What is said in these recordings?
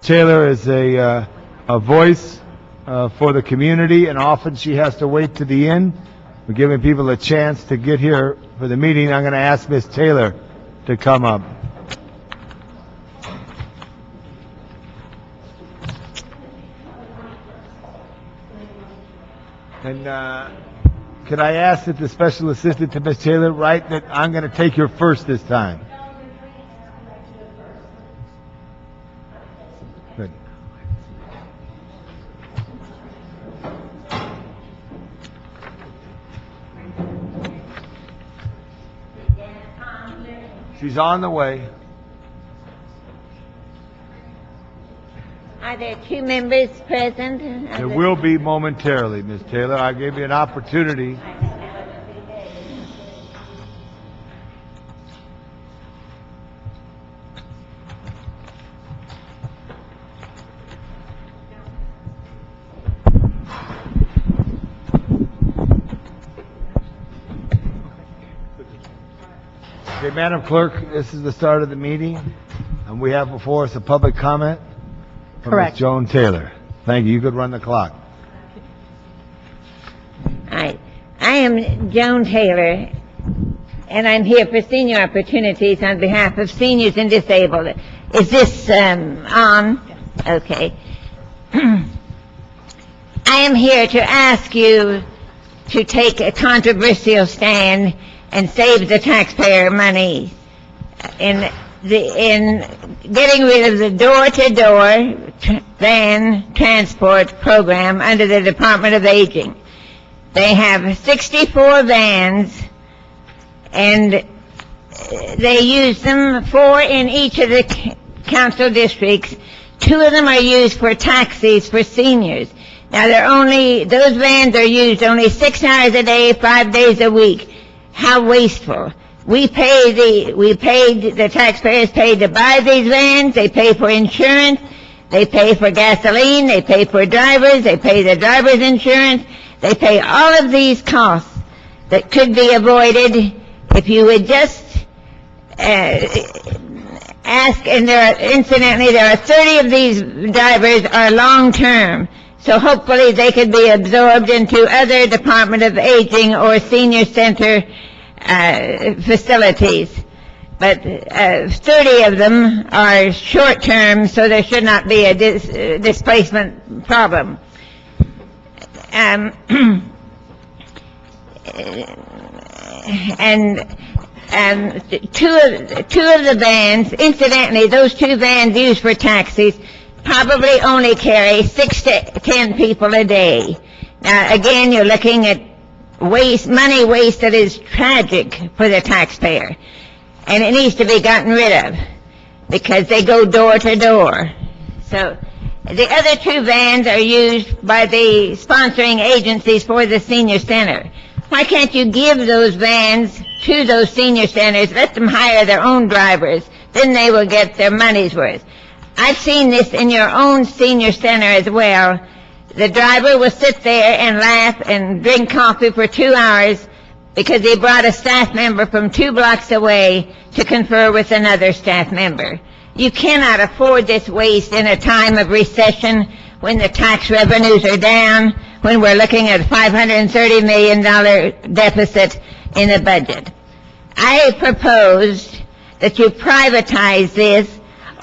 Taylor is a voice for the community, and often she has to wait to the end. We're giving people a chance to get here for the meeting. I'm going to ask Ms. Taylor to come up. And could I ask that the special assistant to Ms. Taylor write that I'm going to take her first this time? Good. She's on the way. Are there two members present? There will be momentarily, Ms. Taylor. I gave you an opportunity. Okay, Madam Clerk, this is the start of the meeting, and we have before us a public comment from Correct. Ms. Joan Taylor. Thank you. You could run the clock. I am Joan Taylor, and I'm here for Senior Opportunities on behalf of seniors and disabled. Is this on? Okay. I am here to ask you to take a controversial stand and save the taxpayer money in getting rid of the door-to-door van transport program under the Department of Aging. They have 64 vans, and they use them, 4 in each of the council districts. 2 of them are used for taxis for seniors. Now those vans are used only 6 hours a day, 5 days a week. How wasteful. The taxpayers paid to buy these vans, they pay for insurance, they pay for gasoline, they pay for drivers, they pay the driver's insurance, they pay all of these costs that could be avoided if you would just ask, and incidentally, there are 30 of these drivers are long-term, so hopefully they could be absorbed into other Department of Aging or senior center facilities. But 30 of them are short-term, so there should not be a displacement problem. And two of the vans, incidentally, those 2 vans used for taxis probably only carry 6 to 10 people a day. Now, again, you're looking at money waste that is tragic for the taxpayer, and it needs to be gotten rid of because they go door to door. So the other 2 vans are used by the sponsoring agencies for the senior center. Why can't you give those vans to those senior centers, let them hire their own drivers, then they will get their money's worth. I've seen this in your own senior center as well. The driver will sit there and laugh and drink coffee for 2 hours because he brought a staff member from 2 blocks away to confer with another staff member. You cannot afford this waste in a time of recession when the tax revenues are down, when we're looking at a $530 million deficit in the budget. I proposed that you privatize this,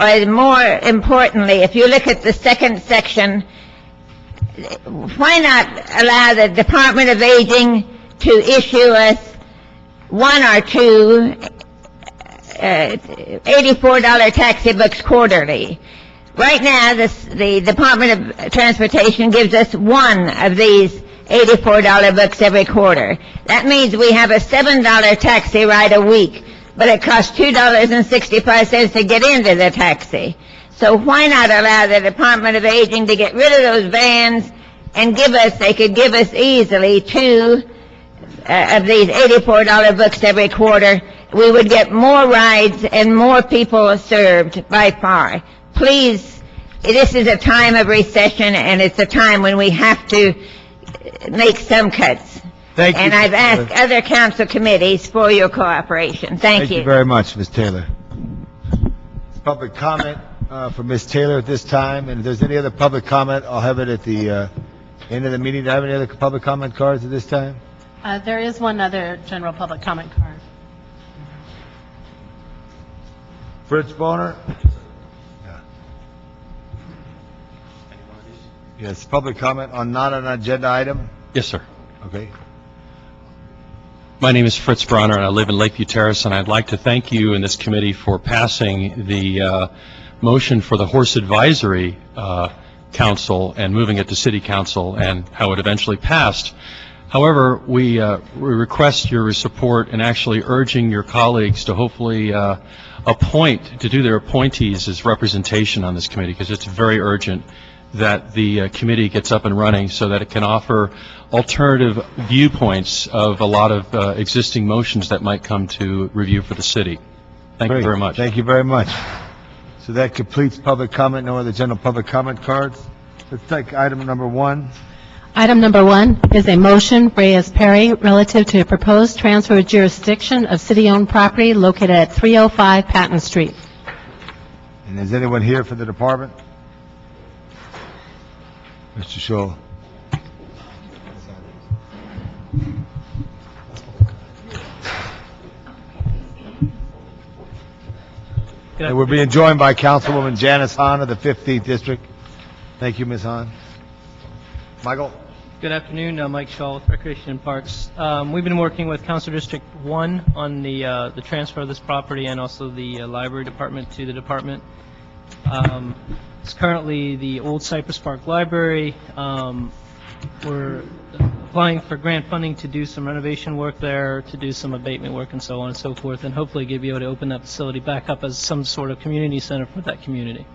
or more importantly, if you look at the second section, why not allow the Department of Aging to issue us 1 or 2 $84 taxi books quarterly? Right now, the Department of Transportation gives us 1 of these $84 books every quarter. That means we have a $7 taxi ride a week, but it costs $2.65 to get into the taxi. So why not allow the Department of Aging to get rid of those vans and they could give us easily 2 of these $84 books every quarter. We would get more rides and more people served by far. Please, this is a time of recession, and it's a time when we have to make some cuts. Thank you. And I've asked other council committees for your cooperation. Thank you. Thank you very much, Ms. Taylor. Public comment for Ms. Taylor at this time, and if there's any other public comment, I'll have it at the end of the meeting. Do I have any other public comment cards at this time? There is one other general public comment card. Fritz Boner? Yeah. Yes, public comment on not an agenda item? Yes, sir. Okay. My name is Fritz Bronner, and I live in Lakeview Terrace, and I'd like to thank you and this committee for passing the motion for the Horse Advisory Council and moving it to City Council, and how it eventually passed. However, we request your support in actually urging your colleagues to hopefully to do their appointees as representation on this committee, because it's very urgent that the committee gets up and running so that it can offer alternative viewpoints of a lot of existing motions that might come to review for the city. Thank you very much. Thank you very much. So that completes public comment. No other general public comment cards. Let's take item number 1. Item number 1 is a motion, Reyes-Perry, relative to a proposed transfer of jurisdiction of city-owned property located at 305 Patton Street. And is anyone here for the department? Mr. Scholl. And we're being joined by Councilwoman Janice Hahn of the 15th District. Thank you, Ms. Hahn. Michael? Good afternoon, Mike Shaw with Recreation and Parks. We've been working with Council District 1 on the transfer of this property and also the library department to the department. It's currently the old Cypress Park Library. We're applying for grant funding to do some renovation work there, to do some abatement work and so on and so forth, and hopefully be able to open that facility back up as some sort of community center for that community.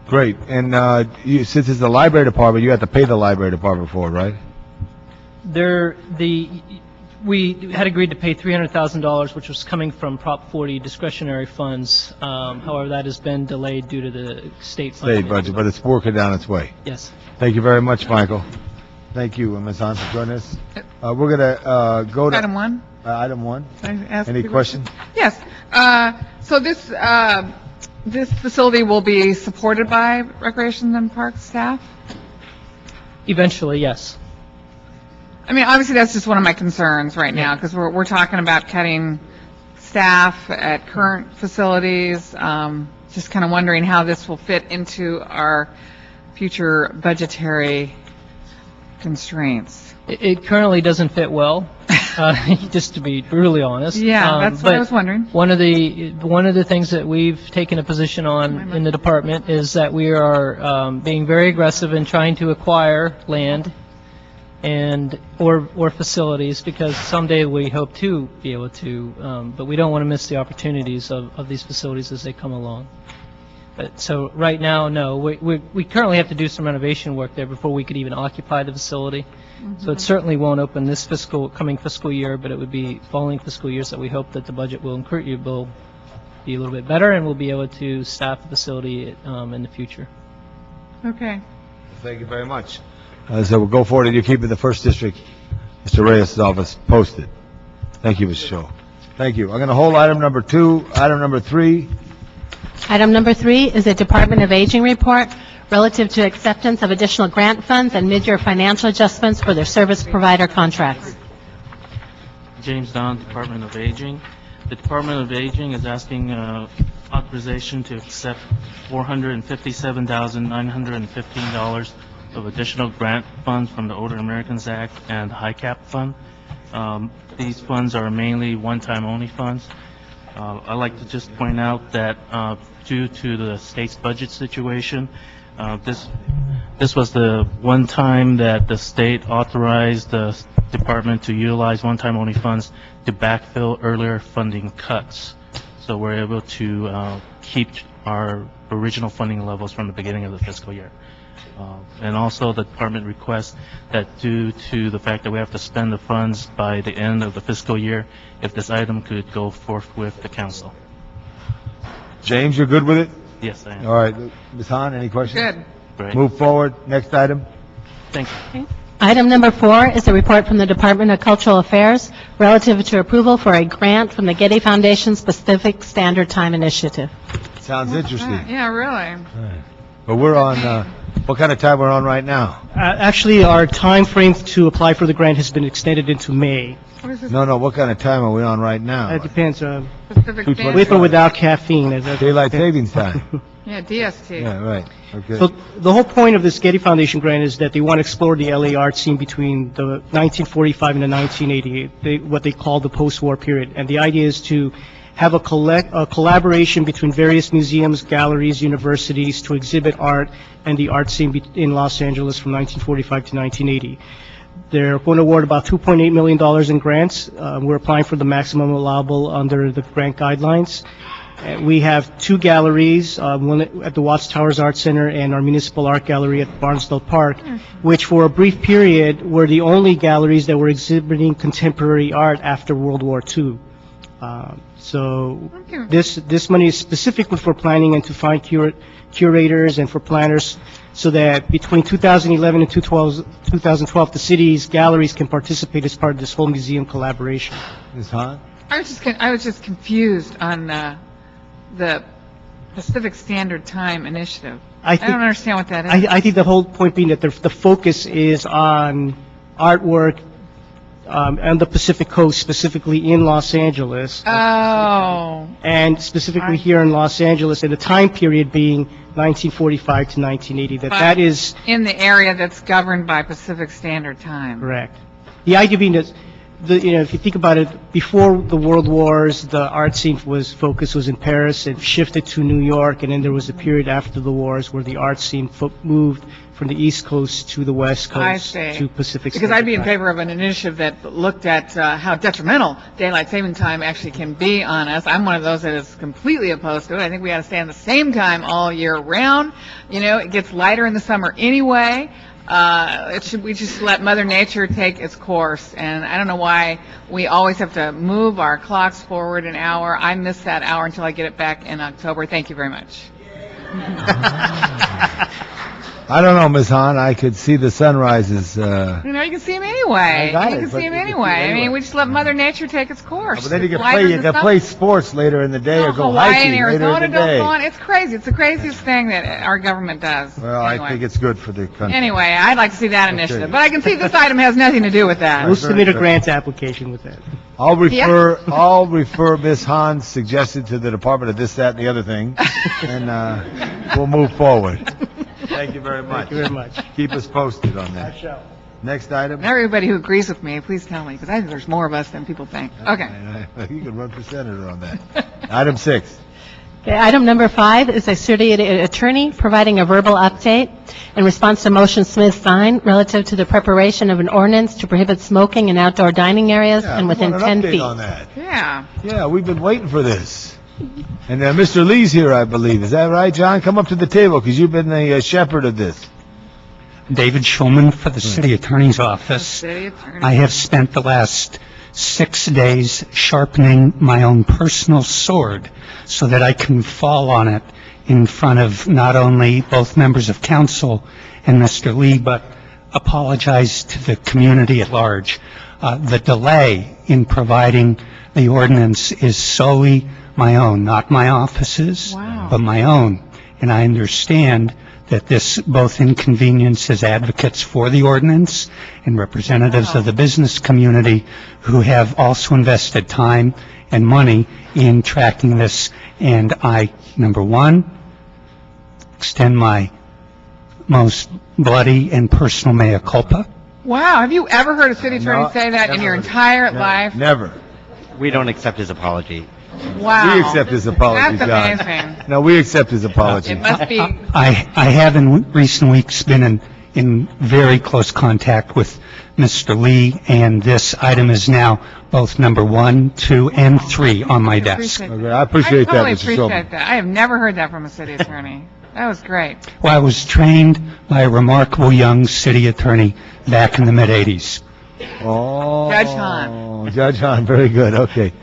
Great. And since it's the library department, you have to pay the library department for it, right? We had agreed to pay $300,000, which was coming from Prop 40 discretionary funds. However, that has been delayed due to the state funding. State budget, but it's working down its way. Yes. Thank you very much, Michael. Thank you, Ms. Hahn, for joining us. We're going to go to... Item 1. Item 1. Can I ask Any people? questions? Yes. So this facility will be supported by Recreation and Parks staff? Eventually, yes. I mean, obviously, that's just one of my concerns right now, because we're talking about cutting staff at current facilities. Just kind of wondering how this will fit into our future budgetary constraints. It currently doesn't fit well, just to be brutally honest. Yeah, that's what I was wondering. One of the things that we've taken a position on in the department is that we are being very aggressive in trying to acquire land and or facilities, because someday we hope to be able to, but we don't want to miss the opportunities of these facilities as they come along. So right now, no, we currently have to do some renovation work there before we could even occupy the facility. So it certainly won't open this coming fiscal year, but it would be following fiscal years that we hope that the budget will be a little bit better, and we'll be able to staff the facility in the future. Okay. Thank you very much. So we'll go forward, and you're keeping the first district, Mr. Reyes' office, posted. Thank you, Mr. Shaw. Thank you. I'm going to hold item number 2. Item number 3. Item number 3 is a Department of Aging report relative to acceptance of additional grant funds and mid-year financial adjustments for their service provider contracts. James Don, Department of Aging. The Department of Aging is asking authorization to accept $457,915 of additional grant funds from the Older Americans Act and the High Cap Fund. These funds are mainly one-time only funds. I'd like to just point out that due to the state's budget situation, this was the one time that the state authorized the department to utilize one-time only funds to backfill earlier funding cuts. So we're able to keep our original funding levels from the beginning of the fiscal year. And also the department requests that due to the fact that we have to spend the funds by the end of the fiscal year, if this item could go forth with the council. James, you're good with it? Yes, I am. All right. Ms. Hahn, any questions? Good. Great. Move forward. Next item. Thank you. Item number 4 is a report from the Department of Cultural Affairs relative to approval for a grant from the Getty Foundation Specific Standard Time Initiative. Sounds interesting. Yeah, really. But we're on, what kind of time we're on right now? Actually, our time frame to apply for the grant has been extended into May. What is this? No, what kind of time are we on right now? It depends, Pacific 2:25. Standard- with or without caffeine. as- Daylight savings time. Yeah, DST. Yeah, right, okay. So the whole point of this Getty Foundation grant is that they want to explore the LA art scene between the 1945 and the 1988, what they call the post-war period. And the idea is to have a collaboration between various museums, galleries, universities to exhibit art and the art scene in Los Angeles from 1945 to 1980. They're going to award about $2.8 million in grants. We're applying for the maximum allowable under the grant guidelines. We have two galleries, one at the Watts Towers Art Center and our Municipal Art Gallery at Barnesdale Park, which for a brief period were the only galleries that were exhibiting contemporary art after World War II. So this money is specifically for planning and to find curators and for planners so that between 2011 and 2012, the city's galleries can participate as part of this whole museum collaboration. Ms. Hahn? I was just confused on the Pacific Standard Time Initiative. I don't understand what that is. I think the whole point being that the focus is on artwork on the Pacific Coast, specifically in Los Angeles. Oh. And specifically here in Los Angeles, and the time period being 1945 to 1980. That is in the area that's governed by Pacific Standard Time. correct. The idea being that, if you think about it, before the World Wars, the art scene was in Paris and shifted to New York, and then there was a period after the wars where the art scene moved from the East Coast to the West Coast to Pacific Because Standard I'd be in Time. favor of an initiative that looked at how detrimental daylight saving time actually can be on us. I'm one of those that is completely opposed to it. I think we ought to stay on the same time all year round. It gets lighter in the summer anyway. We just let Mother Nature take its course, and I don't know why we always have to move our clocks forward an hour. I miss that hour until I get it back in October. Thank you very much. I don't know, Ms. Hahn, I could see the sunrises, You can see them anyway. I got You it, can but see them you can see anyway. them I mean, anyway. we just let Mother Nature take its course. but then you It's lighter in the can summer. play sports later in the day or go Hawaii hiking and later Arizona in the don't day. go on. It's crazy. It's the craziest thing that our government does. Well, Anyway. I think it's good for the country. Anyway, I'd like to see that initiative, but I can see this item has nothing to do with that. We'll submit a grant application with that. I'll refer Ms. Hahn's suggestion to the Department of this, that, and the other thing, and we'll move forward. Thank you very much. Thank you very much. Keep us posted on that. Next item. And everybody who agrees with me, please tell me, because I think there's more of us than people think. Okay. You can run for senator on that. Item 6. Okay, item number 5 is a city attorney providing a verbal update in response to motion Smith-Stein relative to the preparation of an ordinance to prohibit smoking in outdoor dining areas and within 10 feet. On that. Yeah. Yeah, we've been waiting for this. And Mr. Lee's here, I believe. Is that right, John? Come up to the table, because you've been the shepherd of this. David Schulman for the City Attorney's Office. City attorney. I have spent the last 6 days sharpening my own personal sword so that I can fall on it in front of not only both members of council and Mr. Lee, but apologize to the community at large. The delay in providing the ordinance is solely my own, not my office's, but my own. And I understand that this both inconveniences advocates for the ordinance and representatives of the business community who have also invested time and money in tracking this. And I, number one, extend my most bloody and personal mea culpa. Wow. Have you ever heard a city attorney No, say that in never. your entire life? Never. We don't accept his apology. Wow. We accept his apology, That's John. amazing. No, we accept his apology. It must be. I have in recent weeks been in very close contact with Mr. Lee, and this item is now both number 1, 2, and 3 on my desk. Okay, I appreciate that, totally Mr. appreciate Schulman. that. I have never heard that from a city attorney. That was great. Well, I was trained by a remarkable young city attorney back in the mid-'80s. Oh. Judge Hahn. Judge Hahn, very good, okay.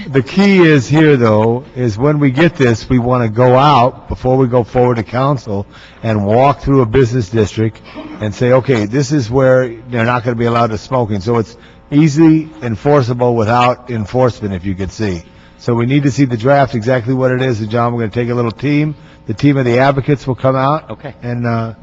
The key is here, though, is when we get this, we want to go out before we go forward to council and walk through a business district and say, okay, this is where they're not going to be allowed to smoking. So it's easily enforceable without enforcement, if you could see. So we need to see the draft, exactly what it is. And John, we're going to take a little team. The team of the advocates will come out. Okay. And, And,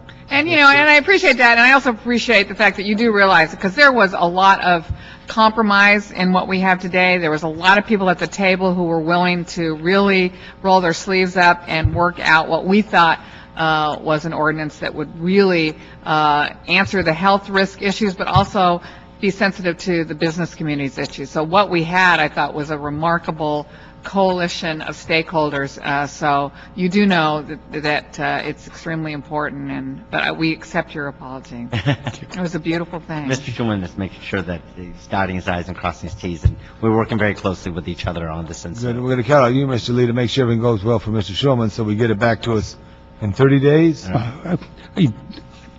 and I appreciate that, and I also appreciate the fact that you do realize it, because there was a lot of compromise in what we have today. There was a lot of people at the table who were willing to really roll their sleeves up and work out what we thought was an ordinance that would really answer the health risk issues, but also be sensitive to the business community's issues. So what we had, I thought, was a remarkable coalition of stakeholders. So you do know that it's extremely important, but we accept your apology. It was a beautiful thing. Mr. Schulman is making sure that he's dotting his I's and crossing his T's, and we're working very closely with each other on this. And we're going to count on you, Mr. Lee, to make sure everything goes well for Mr. Schulman, so we get it back to us in 30 days?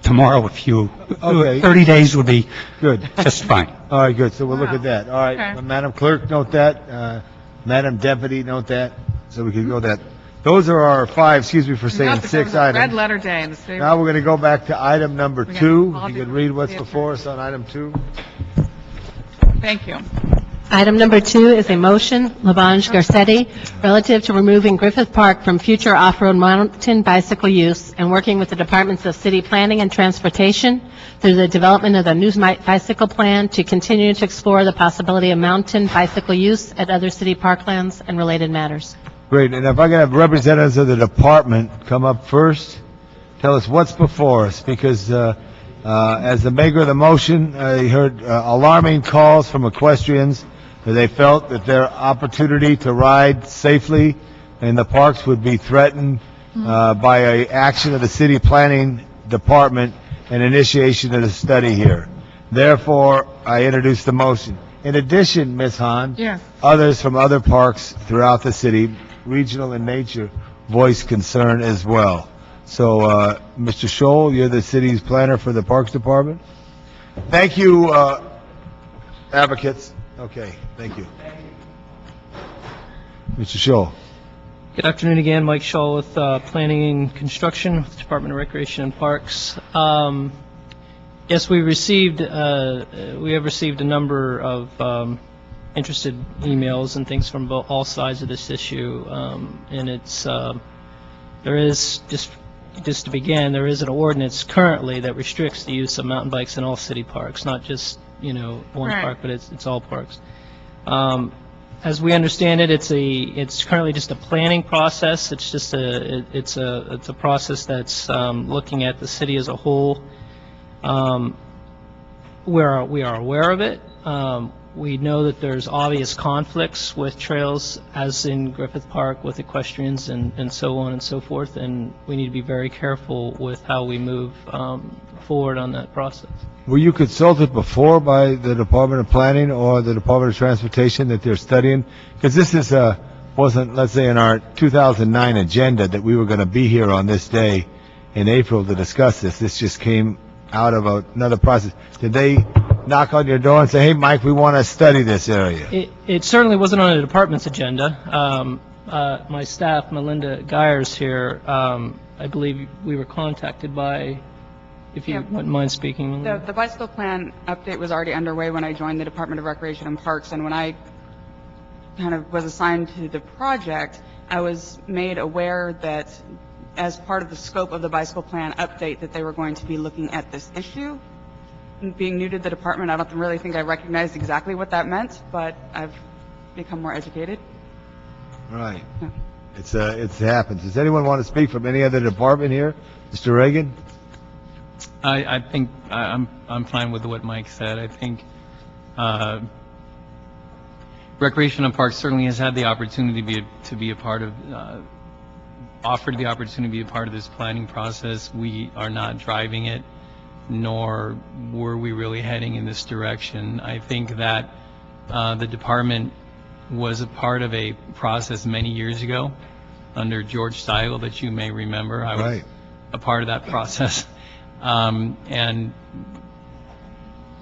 Tomorrow, if you, Okay. 30 days would be Good. just fine. All right, good. So we'll look at that. All right, Okay. Madam Clerk, note that. Madam Deputy, note that. So we can go that. Those are our five, excuse me for saying Not that there 6 was a red items. letter day in the state. Now we're going to go back to item number We got 2. all You can different read what's theaters. before us on item 2. Thank you. Item number 2 is a motion, Labange Garcetti, relative to removing Griffith Park from future off-road mountain bicycle use and working with the Departments of City Planning and Transportation through the development of the new bicycle plan to continue to explore the possibility of mountain bicycle use at other city parklands and related matters. Great, and if I can have representatives of the department come up first, tell us what's before us, because as the maker of the motion, I heard alarming calls from equestrians that they felt that their opportunity to ride safely in the parks would be threatened by a action of the city planning department and initiation of the study here. Therefore, I introduce the motion. In addition, Ms. Hahn, Yes. others from other parks throughout the city, regional in nature, voice concern as well. So, Mr. Scholl, you're the city's planner for the Parks Department. Thank you, advocates. Okay, thank you. Mr. Scholl. Good afternoon again, Mike Shaw with Planning and Construction, with the Department of Recreation and Parks. Yes, we have received a number of interested emails and things from all sides of this issue, and it's there is just to begin, there is an ordinance currently that restricts the use of mountain bikes in all city parks, not just one Right. park, but it's all parks. As we understand it, it's currently just a planning process. It's just it's a process that's looking at the city as a whole. We are aware of it. We know that there's obvious conflicts with trails, as in Griffith Park, with equestrians and so on and so forth, and we need to be very careful with how we move forward on that process. Were you consulted before by the Department of Planning or the Department of Transportation that they're studying? Because this is wasn't, let's say, in our 2009 agenda that we were going to be here on this day in April to discuss this. This just came out of another process. Did they knock on your door and say, hey, Mike, we want to study this area? It certainly wasn't on the department's agenda. My staff, Melinda Geyers here, I believe we were contacted by, if you wouldn't mind speaking, Melinda. The bicycle plan update was already underway when I joined the Department of Recreation and Parks, and when I kind of was assigned to the project, I was made aware that as part of the scope of the bicycle plan update that they were going to be looking at this issue. Being new to the department, I don't really think I recognized exactly what that meant, but I've become more educated. Right. Yeah. It happens. Does anyone want to speak from any other department here? Mr. Reagan? I think I'm fine with what Mike said. I think Recreation and Parks certainly has had the opportunity to be a part of, offered the opportunity to be a part of this planning process. We are not driving it, nor were we really heading in this direction. I think that the department was a part of a process many years ago under George Seigel that you may remember. I was a part of that process. And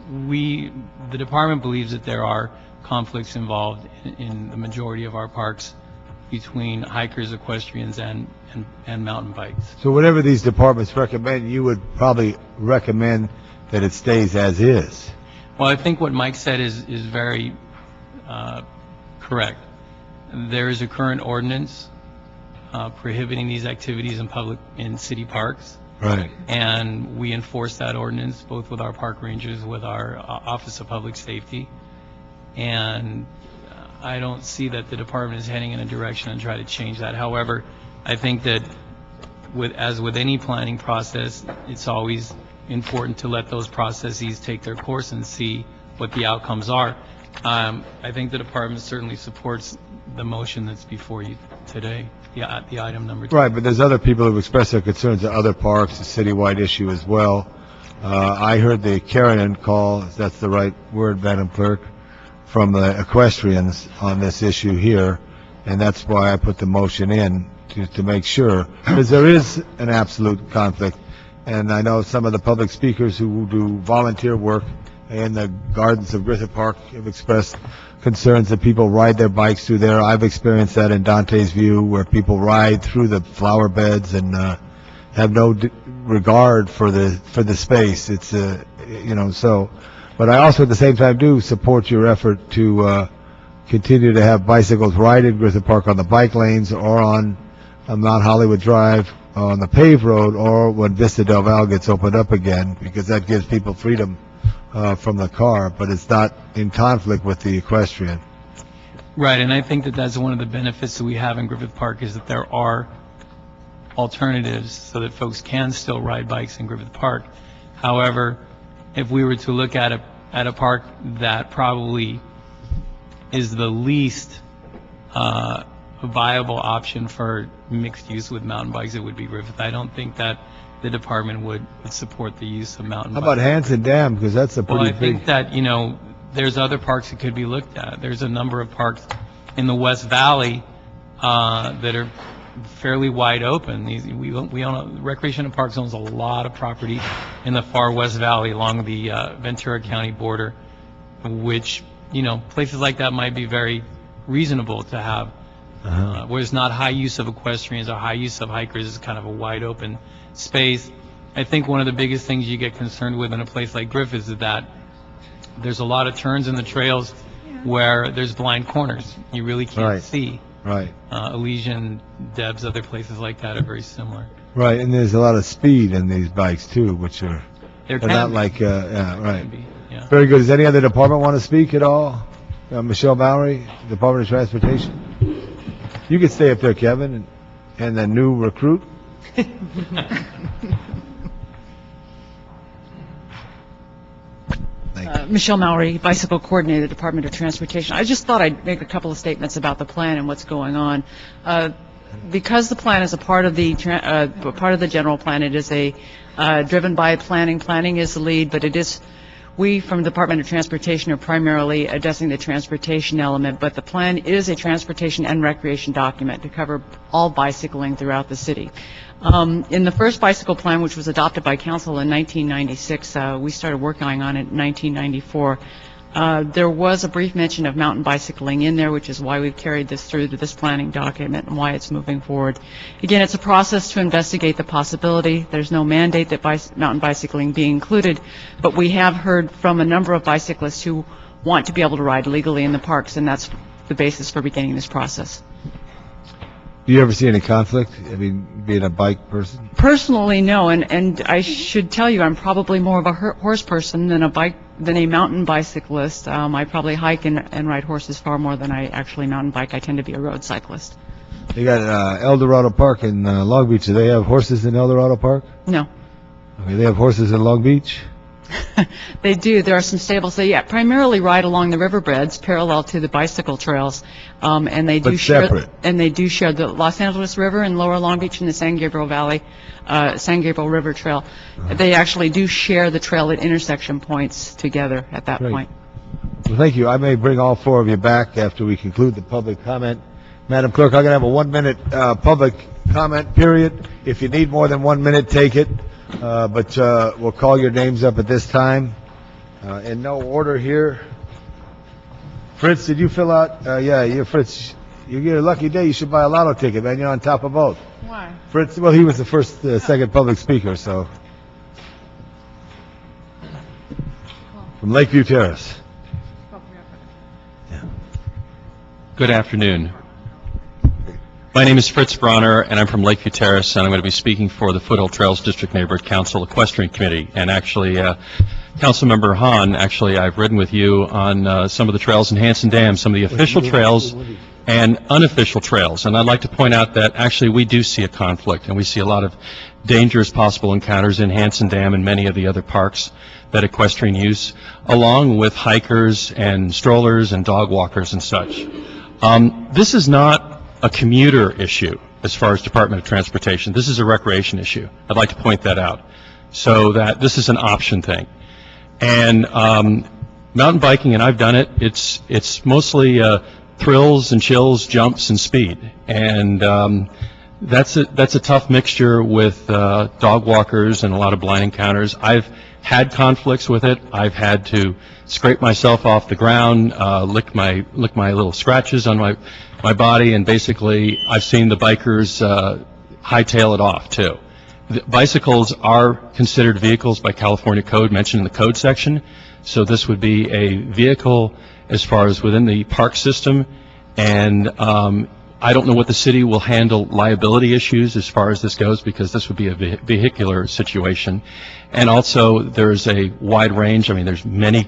the department believes that there are conflicts involved in the majority of our parks between hikers, equestrians, and mountain bikes. So whatever these departments recommend, you would probably recommend that it stays as is. Well, I think what Mike said is very correct. there is a current ordinance prohibiting these activities in city parks. Right. And we enforce that ordinance both with our park rangers, with our Office of Public Safety. And I don't see that the department is heading in a direction and try to change that. However, I think that as with any planning process, it's always important to let those processes take their course and see what the outcomes are. I think the department certainly supports the motion that's before you today, the item number 2. Right, but there's other people who've expressed their concerns at other parks, a citywide issue as well. I heard the carrion call, if that's the right word, Madam Clerk, from the equestrians on this issue here, and that's why I put the motion in, to make sure, because there is an absolute conflict. And I know some of the public speakers who do volunteer work in the gardens of Griffith Park have expressed concerns that people ride their bikes through there. I've experienced that in Dante's View, where people ride through the flower beds and have no regard for the space. It's so. But I also at the same time do support your effort to continue to have bicycles ride in Griffith Park on the bike lanes or on Mount Hollywood Drive on the paved road, or when Vista Del Val gets opened up again, because that gives people freedom from the car, but it's not in conflict with the equestrian. Right, and I think that that's one of the benefits that we have in Griffith Park, is that there are alternatives so that folks can still ride bikes in Griffith Park. However, if we were to look at a park that probably is the least viable option for mixed use with mountain bikes, it would be Griffith. I don't think that the department would support the use of mountain bikes. How about Hanson Dam? Because that's a pretty Well, I big... think that, there's other parks that could be looked at. There's a number of parks in the West Valley that are fairly wide open. We own Recreation and Parks owns a lot of property in the far West Valley along the Ventura County border, which, places like that might be very reasonable to have. Where it's not high use of equestrians or high use of hikers, it's kind of a wide open space. I think one of the biggest things you get concerned with in a place like Griffith is that there's a lot of turns in the trails where there's blind corners. You really can't see. Right. Elysian, Debs, other places like that are very similar. Right, and there's a lot of speed in these bikes too, which are There they're can not be. like, right. Can be, yeah. Very good. Does any other department want to speak at all? Michelle Bowery, Department of Transportation. You can stay up there, Kevin, and the new recruit. Michelle Mallory, Bicycle Coordinator, Department of Transportation. I just thought I'd make a couple of statements about the plan and what's going on. Because the plan is a part of the general plan, it is driven by planning. Planning is the lead, but it is, we from the Department of Transportation are primarily addressing the transportation element, but the plan is a transportation and recreation document to cover all bicycling throughout the city. In the first bicycle plan, which was adopted by council in 1996, we started working on it in 1994. There was a brief mention of mountain bicycling in there, which is why we've carried this through to this planning document and why it's moving forward. Again, it's a process to investigate the possibility. There's no mandate that mountain bicycling be included, but we have heard from a number of bicyclists who want to be able to ride legally in the parks, and that's the basis for beginning this process. Do you ever see any conflict? I mean, being a bike person? Personally, no, and I should tell you, I'm probably more of a horse person than a mountain bicyclist. I probably hike and ride horses far more than I actually mountain bike. I tend to be a road cyclist. They got El Dorado Park in Long Beach. Do they have horses in El Dorado Park? No. Okay, they have horses in Long Beach? They do. There are some stables. They primarily ride along the riverbeds parallel to the bicycle trails, and they do But share. separate. And they do share the Los Angeles River in Lower Long Beach and the San Gabriel Valley, San Gabriel River Trail. They actually do share the trail at intersection points together at that Great. point. Well, thank you. I may bring all four of you back after we conclude the public comment. Madam Clerk, I'm going to have a 1-minute public comment period. If you need more than 1 minute, take it. But we'll call your names up at this time. In no order here. Fritz, did you fill out? Yeah, you're Fritz. You get a lucky day. You should buy a lotto ticket, man. You're on top of both. Why? Fritz, well, he was the second public speaker, so. From Lakeview Terrace. Good afternoon. My name is Fritz Bronner, and I'm from Lakeview Terrace, and I'm going to be speaking for the Foothill Trails District Neighborhood Council Equestrian Committee. And actually, Councilmember Hahn, actually, I've ridden with you on some of the trails in Hanson Dam, some of the official trails and unofficial trails. And I'd like to point out that actually we do see a conflict, and we see a lot of dangerous possible encounters in Hanson Dam and many of the other parks that equestrian use, along with hikers and strollers and dog walkers and such. This is not a commuter issue as far as Department of Transportation. This is a recreation issue. I'd like to point that out, so that this is an option thing. And mountain biking, and I've done it, it's mostly thrills and chills, jumps and speed. And that's a tough mixture with dog walkers and a lot of blind encounters. I've had conflicts with it. I've had to scrape myself off the ground, lick my little scratches on my body, and basically I've seen the bikers hightail it off too. The bicycles are considered vehicles by California code, mentioned in the code section, so this would be a vehicle as far as within the park system, and I don't know what the city will handle liability issues as far as this goes, because this would be a vehicular situation. And also there's a wide range. I mean, there's many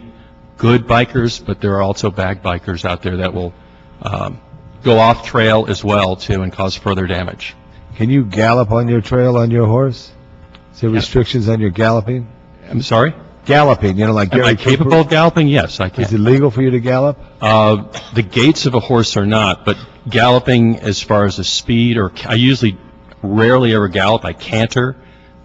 good bikers, but there are also bad bikers out there that will go off trail as well too and cause further damage. Can you gallop on your trail on your horse? Is there restrictions on your galloping? I'm sorry? Galloping, like Am I capable of galloping? Yes, I can. Is it legal for you to gallop? The gaits of a horse are not, but galloping as far as the speed, or I usually rarely ever gallop. I canter,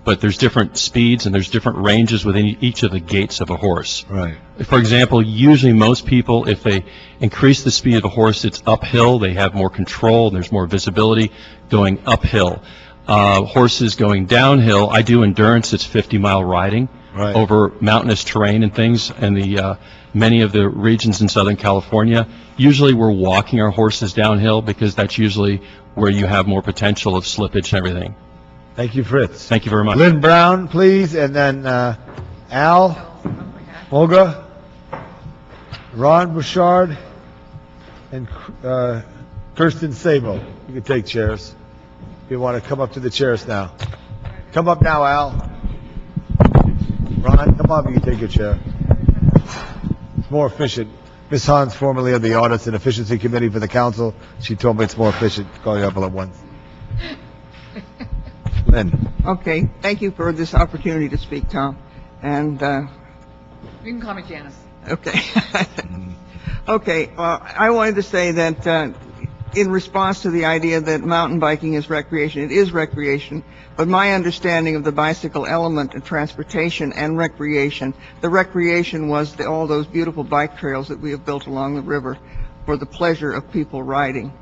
but there's different speeds and there's different ranges within each of the gaits of a horse. Right. For example, usually most people, if they increase the speed of a horse, it's uphill. They have more control and there's more visibility going uphill. Horses going downhill, I do endurance. It's 50-mile riding. Right. Over mountainous terrain and things, and the many of the regions in Southern California. Usually we're walking our horses downhill because that's usually where you have more potential of slippage and everything. Thank you, Fritz. Thank you very much. Lynn Brown, please, and then Al, Olga, Ron Bouchard, and Kirsten Sabo. You can take chairs. If you want to come up to the chairs now. Come up now, Al. Ron, come up, you can take your chair. It's more efficient. Ms. Hahn's formerly of the Audits and Efficiency Committee for the Council. She told me it's more efficient to call you up all at once. Lynn. Okay, thank you for this opportunity to speak, Tom. And You can call me Janice. okay. Okay, I wanted to say that in response to the idea that mountain biking is recreation, it is recreation, but my understanding of the bicycle element of transportation and recreation, the recreation was all those beautiful bike trails that we have built along the river for the pleasure of people riding.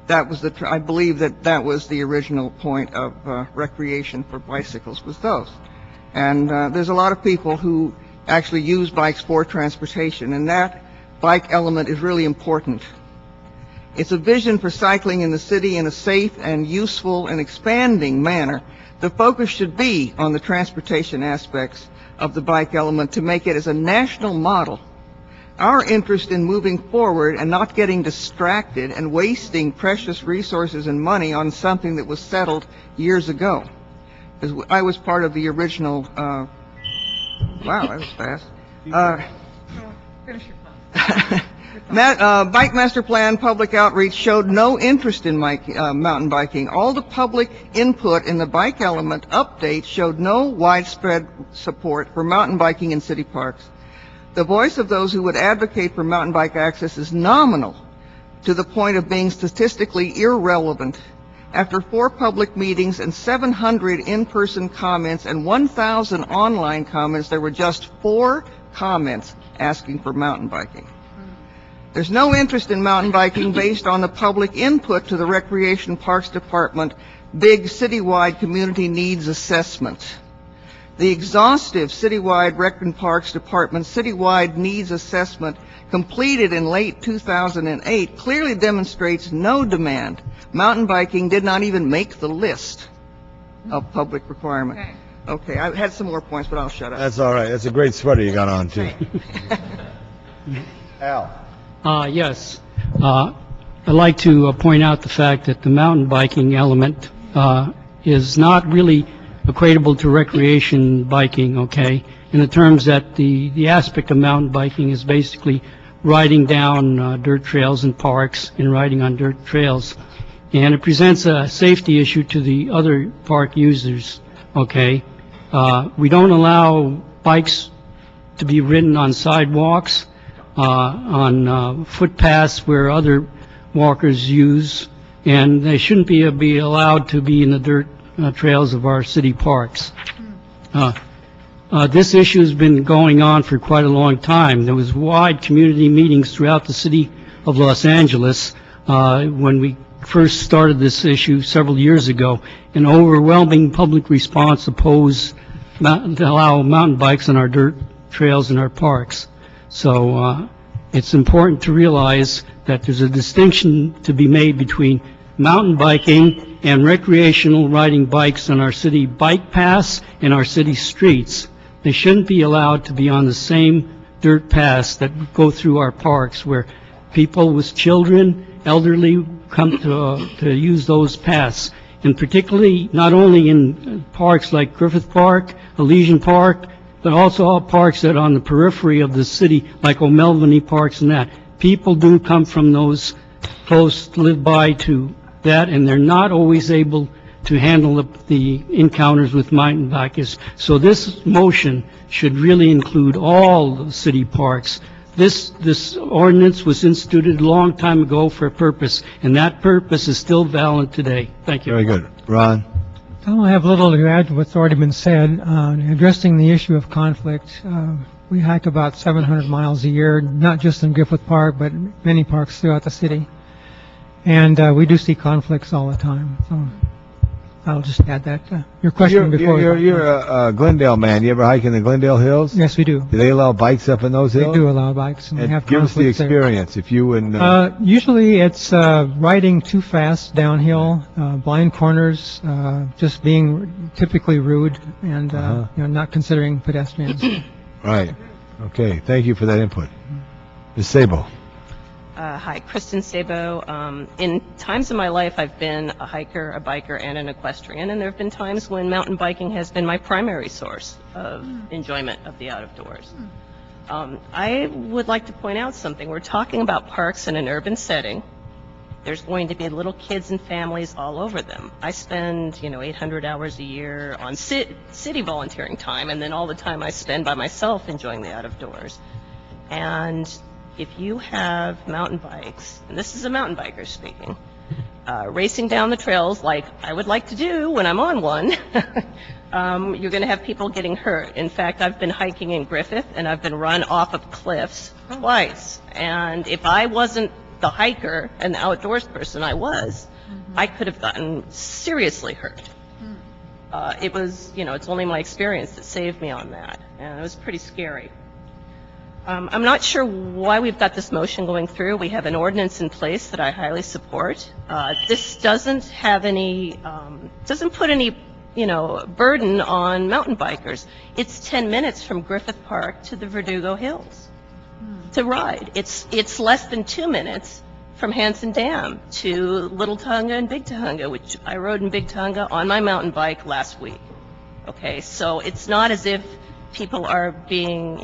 That was I believe that was the original point of recreation for bicycles, was those. And there's a lot of people who actually use bikes for transportation, and that bike element is really important. It's a vision for cycling in the city in a safe and useful and expanding manner. The focus should be on the transportation aspects of the bike element to make it as a national model. Our interest in moving forward and not getting distracted and wasting precious resources and money on something that was settled years ago. Because I was part of the original, wow, that was fast. Finish your thought. Bike Master Plan public outreach showed no interest in mountain biking. All the public input in the bike element update showed no widespread support for mountain biking in city parks. The voice of those who would advocate for mountain bike access is nominal to the point of being statistically irrelevant. After 4 public meetings and 700 in-person comments and 1,000 online comments, there were just 4 comments asking for mountain biking. There's no interest in mountain biking based on the public input to the Recreation Parks Department big citywide community needs assessment. The exhaustive citywide Rec and Parks Department citywide needs assessment completed in late 2008 clearly demonstrates no demand. Mountain biking did not even make the list of public requirement. Okay, I had some more points, but I'll shut up. That's all right. That's a great sweater you got on, too. Al. Yes. I'd like to point out the fact that the mountain biking element is not really equatable to recreation biking, okay? In the terms that the aspect of mountain biking is basically riding down dirt trails and parks and riding on dirt trails. And it presents a safety issue to the other park users, okay? We don't allow bikes to be ridden on sidewalks, on footpaths where other walkers use, and they shouldn't be allowed to be in the dirt trails of our city parks. This issue has been going on for quite a long time. There was wide community meetings throughout the city of Los Angeles when we first started this issue several years ago. An overwhelming public response opposed to allow mountain bikes on our dirt trails in our parks. So it's important to realize that there's a distinction to be made between mountain biking and recreational riding bikes on our city bike paths and our city streets. They shouldn't be allowed to be on the same dirt paths that go through our parks where people with children, elderly, come to use those paths. And particularly not only in parks like Griffith Park, Elysian Park, but also all parks that are on the periphery of the city, like O'Melveny parks and that. People do come from those close to live by to that, and they're not always able to handle the encounters with mountain bikers. So this motion should really include all the city parks. This ordinance was instituted a long time ago for a purpose, and that purpose is still valid today. Thank you. Very good. Ron? I have little to add to what's already been said. Addressing the issue of conflict, we hike about 700 miles a year, not just in Griffith Park, but many parks throughout the city. And we do see conflicts all the time. So I'll just add that. Your question before. You're a Glendale man. You ever hike in the Glendale Hills? Yes, we do. Do they allow bikes up in those hills? They do allow bikes. And we have give us the conflicts there. experience, if you and... Usually it's riding too fast downhill, blind corners, just being typically rude, and not considering pedestrians. Right. Okay. Thank you for that input. Ms. Sabo. Hi, Kristen Sabo. In times of my life, I've been a hiker, a biker, and an equestrian, and there have been times when mountain biking has been my primary source of enjoyment of the outdoors. I would like to point out something. We're talking about parks in an urban setting. There's going to be little kids and families all over them. I spend, 800 hours a year on city volunteering time, and then all the time I spend by myself enjoying the outdoors. And if you have mountain bikes, and this is a mountain biker speaking, racing down the trails like I would like to do when I'm on one, you're going to have people getting hurt. In fact, I've been hiking in Griffith, and I've been run off of cliffs twice. And if I wasn't the hiker and the outdoors person I was, I could have gotten seriously hurt. It was, it's only my experience that saved me on that, and it was pretty scary. I'm not sure why we've got this motion going through. We have an ordinance in place that I highly support. This doesn't have any, doesn't put any, burden on mountain bikers. It's 10 minutes from Griffith Park to the Verdugo Hills to ride. It's less than 2 minutes from Hanson Dam to Little Tonga and Big Tonga, which I rode in Big Tonga on my mountain bike last week. Okay, so it's not as if people are being,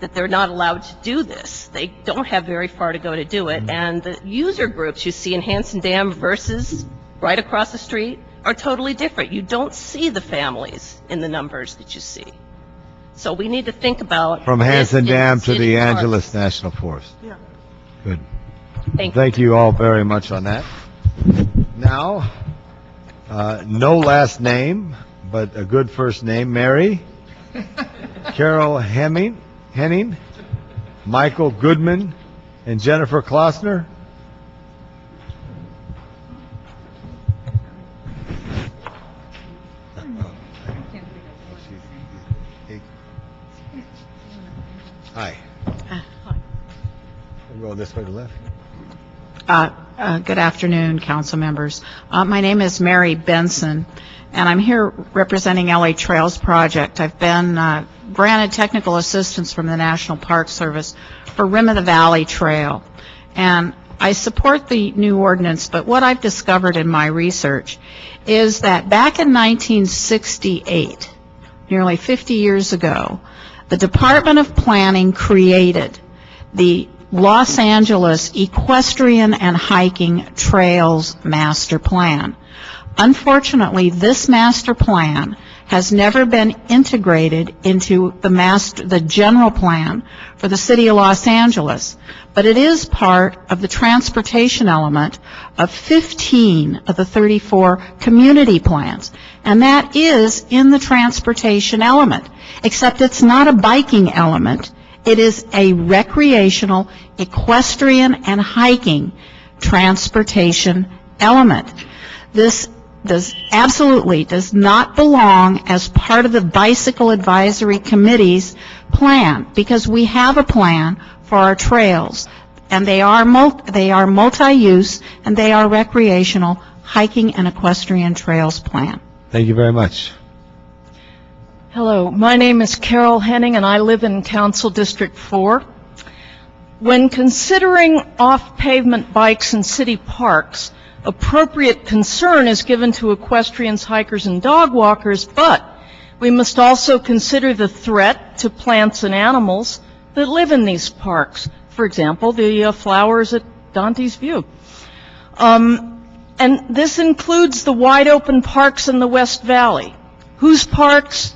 that they're not allowed to do this. They don't have very far to go to do it. And the user groups you see in Hanson Dam versus right across the street are totally different. You don't see the families in the numbers that you see. So we need to think about From Hanson Dam to the Angeles National Forest. Yeah. Good. Thank you all very much on that. Now, no last name, but a good first name, Mary. Carol Henning, Michael Goodman, and Jennifer Klossner. Hi. We'll go this way to left. Good afternoon, council members. My name is Mary Benson, and I'm here representing LA Trails Project. I've been granted technical assistance from the National Park Service for Rim of the Valley Trail. And I support the new ordinance, but what I've discovered in my research is that back in 1968, nearly 50 years ago, the Department of Planning created the Los Angeles Equestrian and Hiking Trails Master Plan. Unfortunately, this master plan has never been integrated into the general plan for the city of Los Angeles, but it is part of the transportation element of 15 of the 34 community plans, and that is in the transportation element, except it's not a biking element. It is a recreational, equestrian, and hiking transportation element. This absolutely does not belong as part of the Bicycle Advisory Committee's plan, because we have a plan for our trails, and they are multi-use, and they are recreational hiking and equestrian trails plan. Thank you very much. Hello, my name is Carol Henning, and I live in Council District 4. When considering off-pavement bikes in city parks, appropriate concern is given to equestrians, hikers, and dog walkers, but we must also consider the threat to plants and animals that live in these parks. For example, the flowers at Dante's View. And this includes the wide-open parks in the West Valley. Whose parks?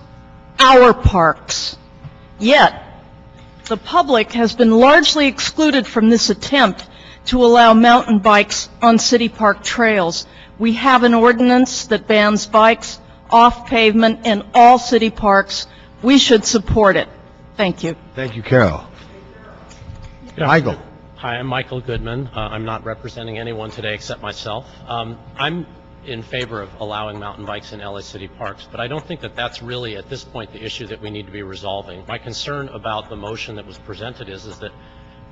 Our parks. Yet, the public has been largely excluded from this attempt to allow mountain bikes on city park trails. We have an ordinance that bans bikes off pavement in all city parks. We should support it. Thank you. Thank you, Carol. Michael. Hi, I'm Michael Goodman. I'm not representing anyone today except myself. I'm in favor of allowing mountain bikes in LA city parks, but I don't think that that's really at this point the issue that we need to be resolving. My concern about the motion that was presented is that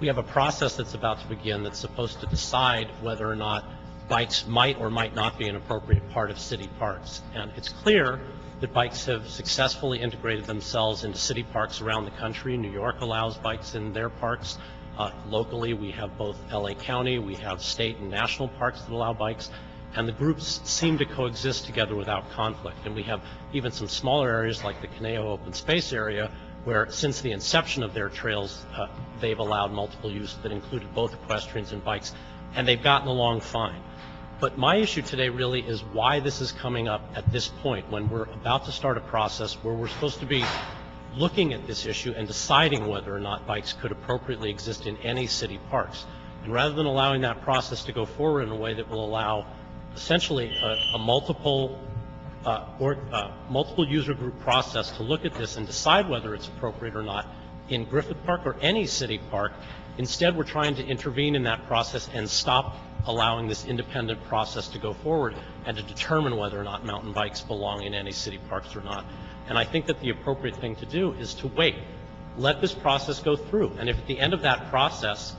we have a process that's about to begin that's supposed to decide whether or not bikes might or might not be an appropriate part of city parks. And it's clear that bikes have successfully integrated themselves into city parks around the country. New York allows bikes in their parks. Locally, we have both LA County, we have state and national parks that allow bikes, and the groups seem to coexist together without conflict. And we have even some smaller areas like the Conejo Open Space area where since the inception of their trails, they've allowed multiple use that included both equestrians and bikes, and they've gotten along fine. But my issue today really is why this is coming up at this point when we're about to start a process where we're supposed to be looking at this issue and deciding whether or not bikes could appropriately exist in any city parks. And rather than allowing that process to go forward in a way that will allow essentially a multiple user group process to look at this and decide whether it's appropriate or not in Griffith Park or any city park, instead we're trying to intervene in that process and stop allowing this independent process to go forward and to determine whether or not mountain bikes belong in any city parks or not. And I think that the appropriate thing to do is to wait. Let this process go through. And if at the end of that process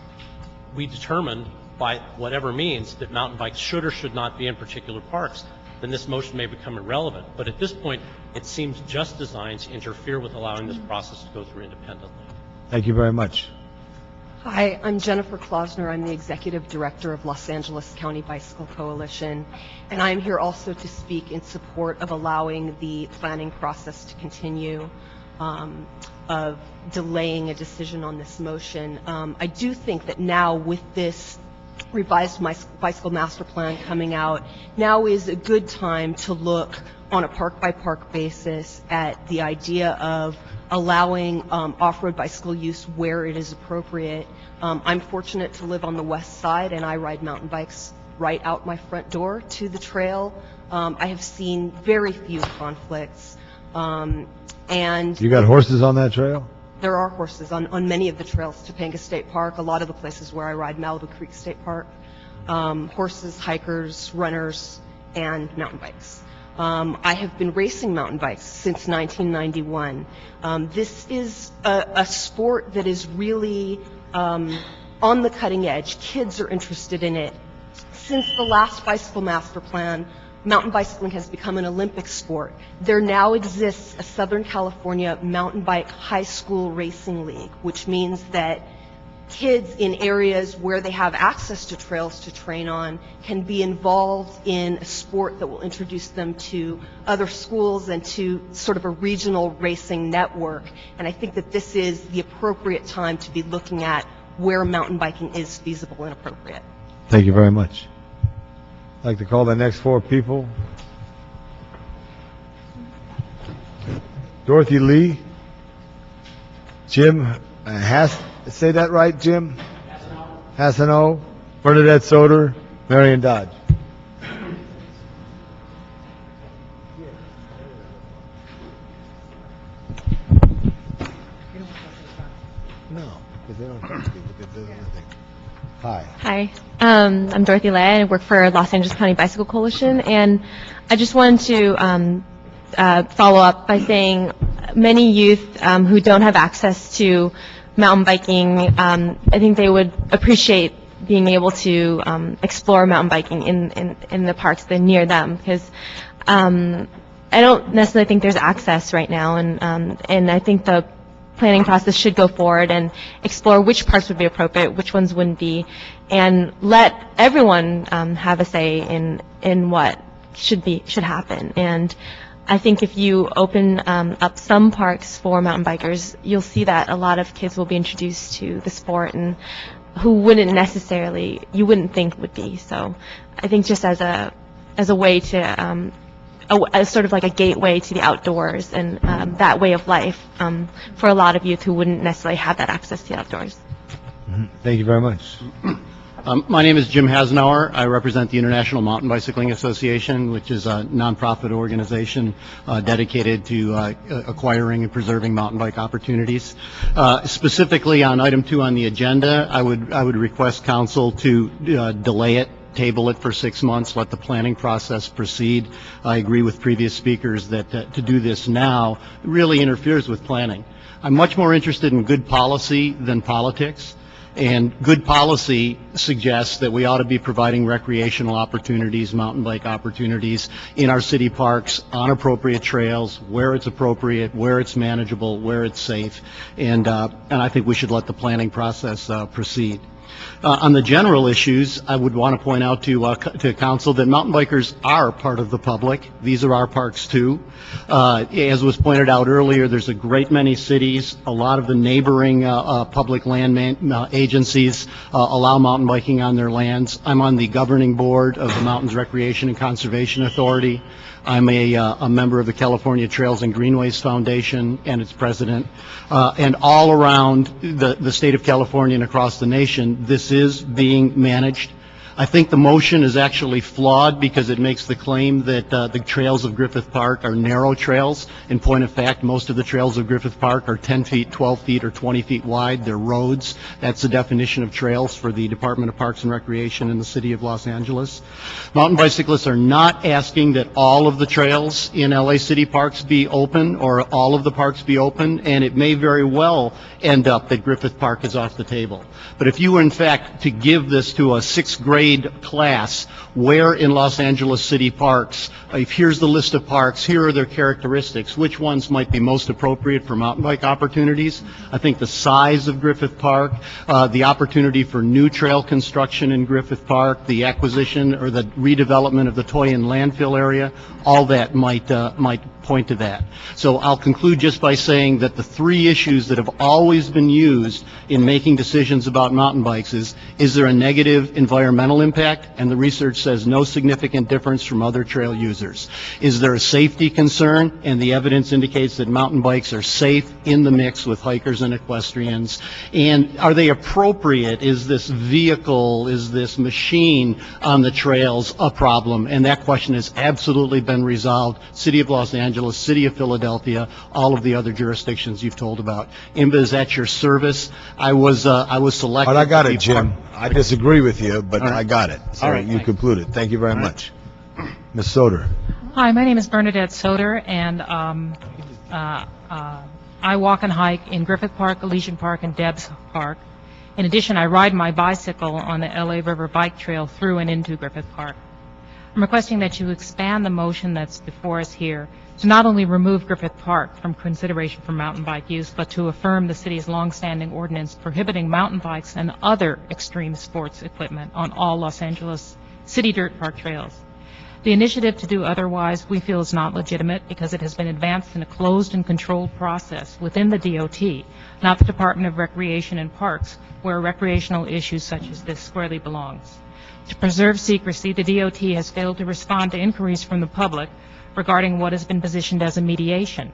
we determine by whatever means that mountain bikes should or should not be in particular parks, then this motion may become irrelevant. But at this point, it seems just designed to interfere with allowing this process to go through independently. Thank you very much. Hi, I'm Jennifer Klausner. I'm the Executive Director of Los Angeles County Bicycle Coalition, and I'm here also to speak in support of allowing the planning process to continue, of delaying a decision on this motion. I do think that now with this revised bicycle master plan coming out, now is a good time to look on a park-by-park basis at the idea of allowing off-road bicycle use where it is appropriate. I'm fortunate to live on the west side, and I ride mountain bikes right out my front door to the trail. I have seen very few conflicts. And You got horses on that trail? there are horses on many of the trails, Topanga State Park, a lot of the places where I ride, Malibu Creek State Park, horses, hikers, runners, and mountain bikes. I have been racing mountain bikes since 1991. This is a sport that is really on the cutting edge. Kids are interested in it. Since the last bicycle master plan, mountain bicycling has become an Olympic sport. There now exists a Southern California mountain bike high school racing league, which means that kids in areas where they have access to trails to train on can be involved in a sport that will introduce them to other schools and to sort of a regional racing network. And I think that this is the appropriate time to be looking at where mountain biking is feasible and appropriate. Thank you very much. I'd like to call the next 4 people. Dorothy Lee, Jim say that right, Jim? Hassano, Bernadette Soder, Marion Dodge. No, because they don't talk to you, but they do nothing. Hi. Hi, I'm Dorothy Lay. I work for Los Angeles County Bicycle Coalition, and I just wanted to follow up by saying many youth who don't have access to mountain biking, I think they would appreciate being able to explore mountain biking in the parks that are near them, because I don't necessarily think there's access right now, and I think the planning process should go forward and explore which parks would be appropriate, which ones wouldn't be, and let everyone have a say in what should happen. And I think if you open up some parks for mountain bikers, you'll see that a lot of kids will be introduced to the sport, and who you wouldn't think would be. So I think just as a way to as sort of like a gateway to the outdoors and that way of life for a lot of youth who wouldn't necessarily have that access to the outdoors. Thank you very much. My name is Jim Hasenauer. I represent the International Mountain Bicycling Association, which is a nonprofit organization dedicated to acquiring and preserving mountain bike opportunities. Specifically on item 2 on the agenda, I would request council to delay it, table it for 6 months, let the planning process proceed. I agree with previous speakers that to do this now really interferes with planning. I'm much more interested in good policy than politics. And good policy suggests that we ought to be providing recreational opportunities, mountain bike opportunities in our city parks, on appropriate trails, where it's appropriate, where it's manageable, where it's safe. And I think we should let the planning process proceed. On the general issues, I would want to point out to council that mountain bikers are part of the public. These are our parks too. As was pointed out earlier, there's a great many cities. A lot of the neighboring public land agencies allow mountain biking on their lands. I'm on the governing board of the Mountains Recreation and Conservation Authority. I'm a member of the California Trails and Greenways Foundation and its president. And all around the state of California and across the nation, this is being managed. I think the motion is actually flawed because it makes the claim that the trails of Griffith Park are narrow trails. In point of fact, most of the trails of Griffith Park are 10 feet, 12 feet, or 20 feet wide. They're roads. That's the definition of trails for the Department of Parks and Recreation in the city of Los Angeles. Mountain bicyclists are not asking that all of the trails in LA city parks be open or all of the parks be open, and it may very well end up that Griffith Park is off the table. But if you were, in fact, to give this to a 6th grade class, where in Los Angeles city parks, if here's the list of parks, here are their characteristics, which ones might be most appropriate for mountain bike opportunities? I think the size of Griffith Park, the opportunity for new trail construction in Griffith Park, the acquisition or the redevelopment of the Toyin landfill area, all that might point to that. So I'll conclude just by saying that the 3 issues that have always been used in making decisions about mountain bikes is there a negative environmental impact? And the research says no significant difference from other trail users. Is there a safety concern? And the evidence indicates that mountain bikes are safe in the mix with hikers and equestrians. And are they appropriate? Is this vehicle, is this machine on the trails a problem? And that question has absolutely been resolved. City of Los Angeles, City of Philadelphia, all of the other jurisdictions you've told about. Imba is at your service. I was selected. But I got it, Jim. I disagree with you, but I got it. So you concluded. Thank you very much. Ms. Soder. Hi, my name is Bernadette Soder, and I walk and hike in Griffith Park, Elysian Park, and Debs Park. In addition, I ride my bicycle on the LA River Bike Trail through and into Griffith Park. I'm requesting that you expand the motion that's before us here to not only remove Griffith Park from consideration for mountain bike use, but to affirm the city's longstanding ordinance prohibiting mountain bikes and other extreme sports equipment on all Los Angeles city dirt park trails. The initiative to do otherwise we feel is not legitimate because it has been advanced in a closed and controlled process within the DOT, not the Department of Recreation and Parks, where recreational issues such as this squarely belongs. To preserve secrecy, the DOT has failed to respond to inquiries from the public regarding what has been positioned as a mediation.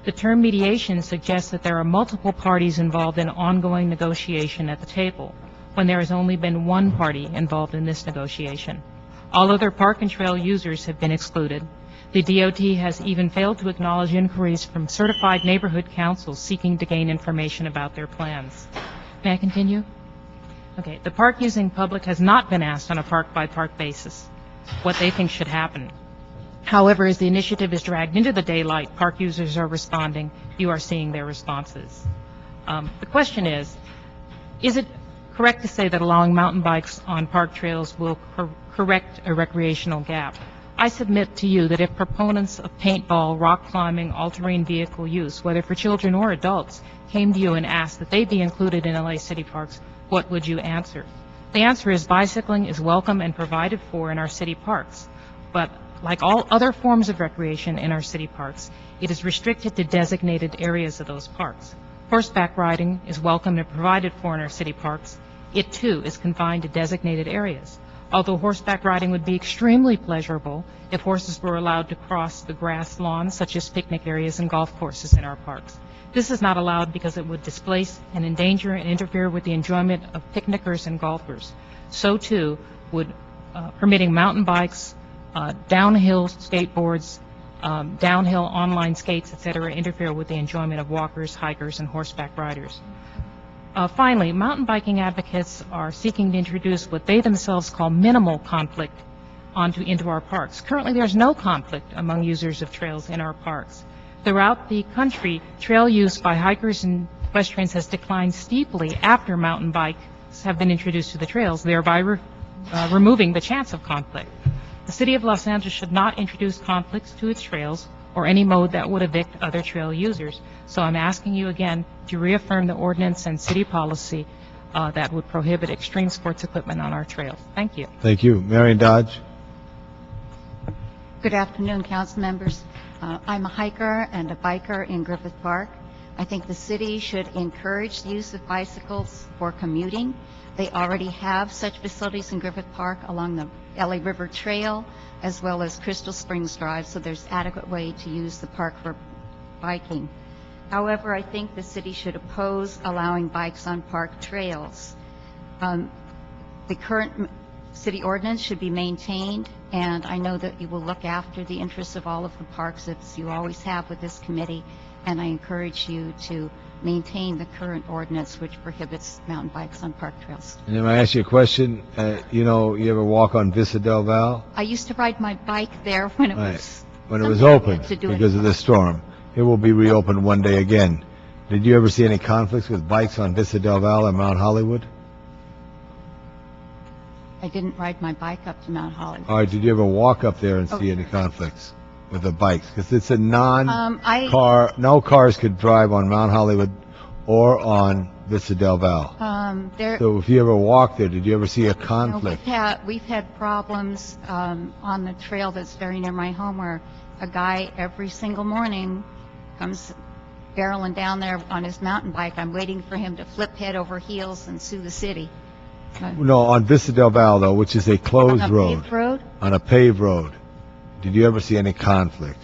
The term mediation suggests that there are multiple parties involved in ongoing negotiation at the table, when there has only been one party involved in this negotiation. All other park and trail users have been excluded. The DOT has even failed to acknowledge inquiries from certified neighborhood councils seeking to gain information about their plans. May I continue? Okay, the park-using public has not been asked on a park-by-park basis what they think should happen. However, as the initiative is dragged into the daylight, park users are responding. You are seeing their responses. The question is it correct to say that allowing mountain bikes on park trails will correct a recreational gap? I submit to you that if proponents of paintball, rock climbing, all-terrain vehicle use, whether for children or adults, came to you and asked that they be included in LA city parks, what would you answer? The answer is bicycling is welcome and provided for in our city parks, but like all other forms of recreation in our city parks, it is restricted to designated areas of those parks. Horseback riding is welcome and provided for in our city parks. It, too, is confined to designated areas. Although horseback riding would be extremely pleasurable if horses were allowed to cross the grass lawns, such as picnic areas and golf courses in our parks. This is not allowed because it would displace and endanger and interfere with the enjoyment of picnickers and golfers. So, too, would permitting mountain bikes, downhill skateboards, downhill online skates, etc., interfere with the enjoyment of walkers, hikers, and horseback riders. Finally, mountain biking advocates are seeking to introduce what they themselves call minimal conflict into our parks. Currently, there's no conflict among users of trails in our parks. Throughout the country, trail use by hikers and equestrians has declined steeply after mountain bikes have been introduced to the trails, thereby removing the chance of conflict. The City of Los Angeles should not introduce conflicts to its trails or any mode that would evict other trail users. So I'm asking you again to reaffirm the ordinance and city policy that would prohibit extreme sports equipment on our trails. Thank you. Thank you. Marion Dodge. Good afternoon, council members. I'm a hiker and a biker in Griffith Park. I think the city should encourage the use of bicycles for commuting. They already have such facilities in Griffith Park along the LA River Trail as well as Crystal Springs Drive, so there's adequate way to use the park for biking. However, I think the city should oppose allowing bikes on park trails. The current city ordinance should be maintained, and I know that you will look after the interests of all of the parks as you always have with this committee, and I encourage you to maintain the current ordinance which prohibits mountain bikes on park trails. And then I ask you a question. You ever walk on Vista del Val? I used to ride my bike there when it was Open to do it. because of the storm. It will be reopened one day again. Did you ever see any conflicts with bikes on Vista del Val or Mount Hollywood? I didn't ride my bike up to Mount Hollywood. All right, did you ever walk up there and see any conflicts with the bikes? Because it's a non-car, no cars could drive on Mount Hollywood or on Vista del Val. So if you ever walked there, did you ever see a conflict? We've had problems on the trail that's very near my home where a guy every single morning comes barreling down there on his mountain bike. I'm waiting for him to flip head over heels and sue the city. No, on Vista del Val, though, which is a closed road. On a paved road? On a paved road. Did you ever see any conflict?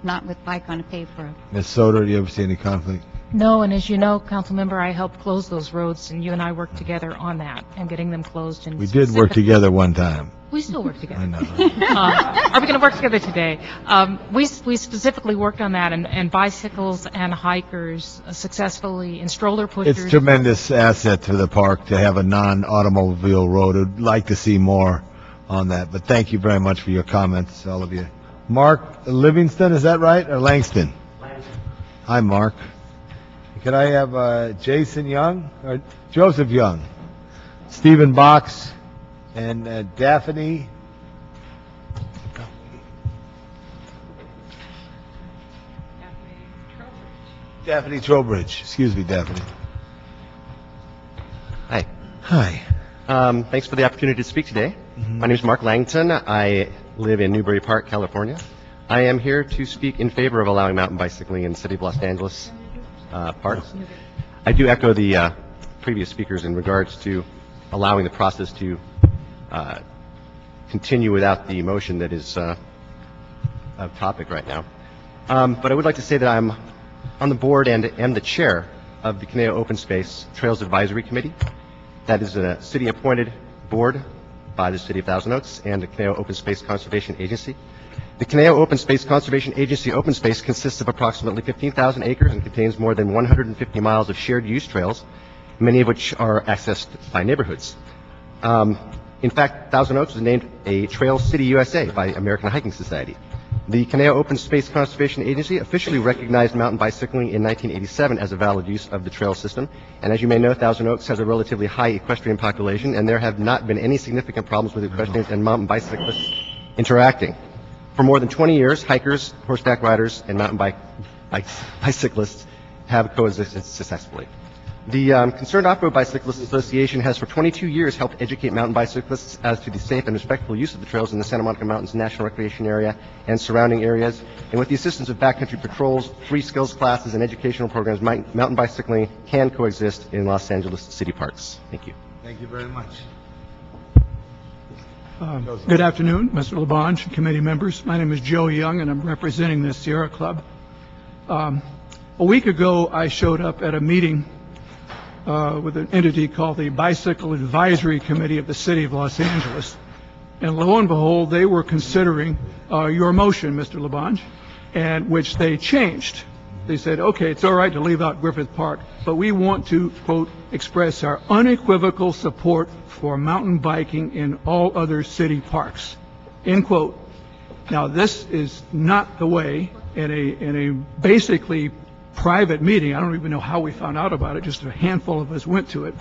Not with bike on a paved road. Ms. Soder, did you ever see any conflict? No, and as you know, council member, I helped close those roads, and you and I worked together on that and getting them closed. And We did work together one time. We still work together. I know. Are we going to work together today? We specifically worked on that, and bicycles and hikers successfully, and stroller pushers. It's tremendous asset to the park to have a non-automobile road. I'd like to see more on that. But thank you very much for your comments, all of you. Mark Livingston, is that right? Or Langston? Hi, Mark. Could I have Jason Young, or Joseph Young, Stephen Box, and Daphne Daphne Trowbridge. Excuse me, Daphne. Hi. Hi. Thanks for the opportunity to speak today. My name is Mark Langton. I live in Newbury Park, California. I am here to speak in favor of allowing mountain bicycling in the city of Los Angeles parks. I do echo the previous speakers in regards to allowing the process to continue without the motion that is of topic right now. But I would like to say that I'm on the board and am the chair of the Caneo Open Space Trails Advisory Committee. That is a city-appointed board by the City of Thousand Oaks and the Caneo Open Space Conservation Agency. The Caneo Open Space Conservation Agency open space consists of approximately 15,000 acres and contains more than 150 miles of shared use trails, many of which are accessed by neighborhoods. In fact, Thousand Oaks was named a Trail City USA by American Hiking Society. The Caneo Open Space Conservation Agency officially recognized mountain bicycling in 1987 as a valid use of the trail system. And as you may know, Thousand Oaks has a relatively high equestrian population, and there have not been any significant problems with equestrians and mountain bicyclists interacting. For more than 20 years, hikers, horseback riders, and mountain bicyclists have coexisted successfully. The Concerned Off-Road Bicyclists Association has for 22 years helped educate mountain bicyclists as to the safe and respectful use of the trails in the Santa Monica Mountains National Recreation Area and surrounding areas. And with the assistance of backcountry patrols, free skills classes, and educational programs, mountain bicycling can coexist in Los Angeles city parks. Thank you. Thank you very much. Good afternoon, Mr. Labange, committee members. My name is Joe Young, and I'm representing the Sierra Club. A week ago, I showed up at a meeting with an entity called the Bicycle Advisory Committee of the City of Los Angeles. And lo and behold, they were considering your motion, Mr. Labange, and which they changed. They said, okay, it's all right to leave out Griffith Park, but we want to, quote, express our unequivocal support for mountain biking in all other city parks, end quote. Now, this is not the way in a basically private meeting. I don't even know how we found out about it. Just a handful of us went to it.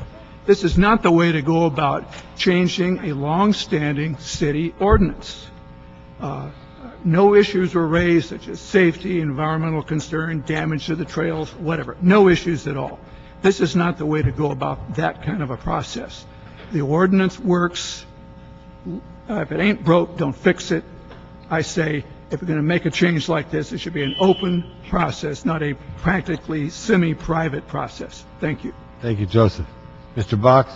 This is not the way to go about changing a long-standing city ordinance. No issues were raised, such as safety, environmental concern, damage to the trails, whatever. No issues at all. This is not the way to go about that kind of a process. The ordinance works. If it ain't broke, don't fix it. I say, if we're going to make a change like this, it should be an open process, not a practically semi-private process. Thank you. Thank you, Joseph. Mr. Box?